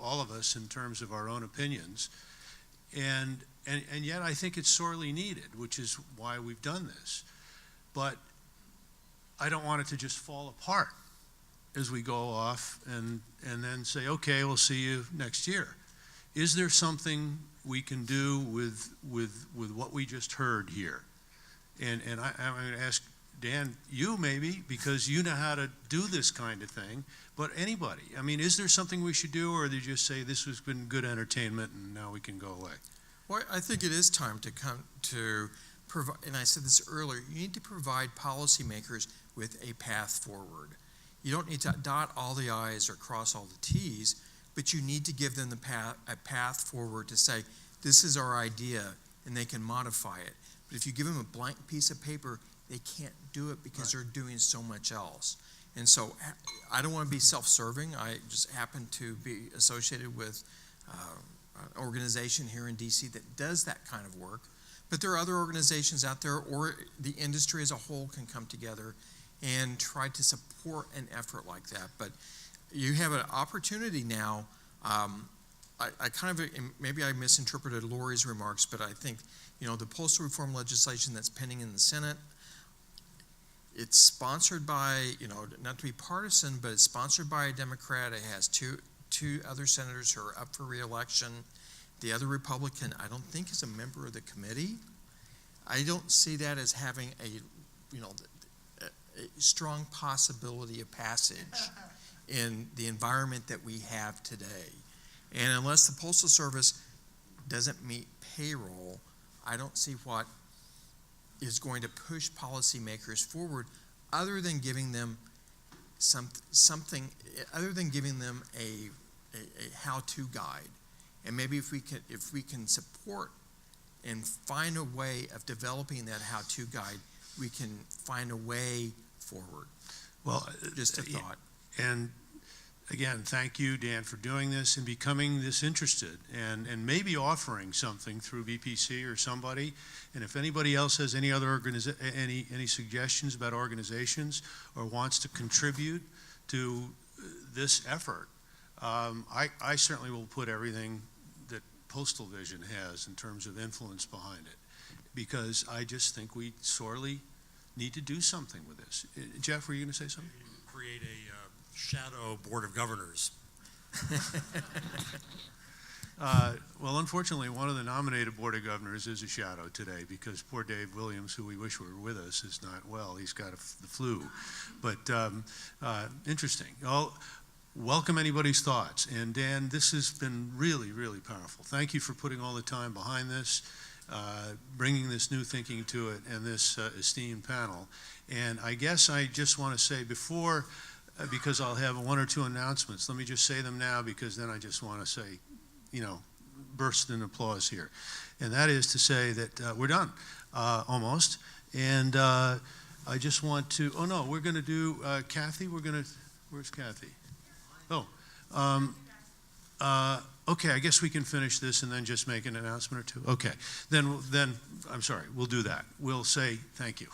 G: all of us in terms of our own opinions. And yet I think it's sorely needed, which is why we've done this. But I don't want it to just fall apart as we go off and then say, okay, we'll see you next year. Is there something we can do with what we just heard here? And I'm going to ask Dan, you maybe, because you know how to do this kind of thing, but anybody. I mean, is there something we should do, or do you just say this has been good entertainment and now we can go away?
A: Well, I think it is time to come to provide, and I said this earlier, you need to provide policymakers with a path forward. You don't need to dot all the I's or cross all the T's, but you need to give them a path forward to say, this is our idea, and they can modify it. But if you give them a blank piece of paper, they can't do it because they're doing so much else. And so I don't want to be self-serving. I just happen to be associated with an organization here in DC that does that kind of work. But there are other organizations out there, or the industry as a whole can come together and try to support an effort like that. But you have an opportunity now. I kind of, maybe I misinterpreted Lori's remarks, but I think, the postal reform legislation that's pending in the Senate, it's sponsored by, not to be partisan, but it's sponsored by a Democrat. It has two other senators who are up for re-election. The other Republican, I don't think, is a member of the committee. I don't see that as having a strong possibility of passage in the environment that we have today. And unless the Postal Service doesn't meet payroll, I don't see what is going to push policymakers forward other than giving them something, other than giving them a how-to guide. And maybe if we can support and find a way of developing that how-to guide, we can find a way forward.
G: Well,
A: just a thought.
G: And again, thank you, Dan, for doing this and becoming this interested and maybe offering something through BPC or somebody. And if anybody else has any other any suggestions about organizations or wants to contribute to this effort, I certainly will put everything that Postal Vision has in terms of influence behind it, because I just think we sorely need to do something with this. Jeff, were you going to say something?
F: Create a shadow board of governors.
G: Well, unfortunately, one of the nominated board of governors is a shadow today because poor Dave Williams, who we wish were with us, is not well. He's got the flu. But interesting. I'll welcome anybody's thoughts. And Dan, this has been really, really powerful. Thank you for putting all the time behind this, bringing this new thinking to it, and this esteemed panel. And I guess I just want to say before, because I'll have one or two announcements, let me just say them now, because then I just want to say, burst in applause here. And that is to say that we're done, almost. And I just want to, oh no, we're going to do, Kathy, where's Kathy? Oh, okay, I guess we can finish this and then just make an announcement or two. Okay, then I'm sorry, we'll do that. We'll say thank you.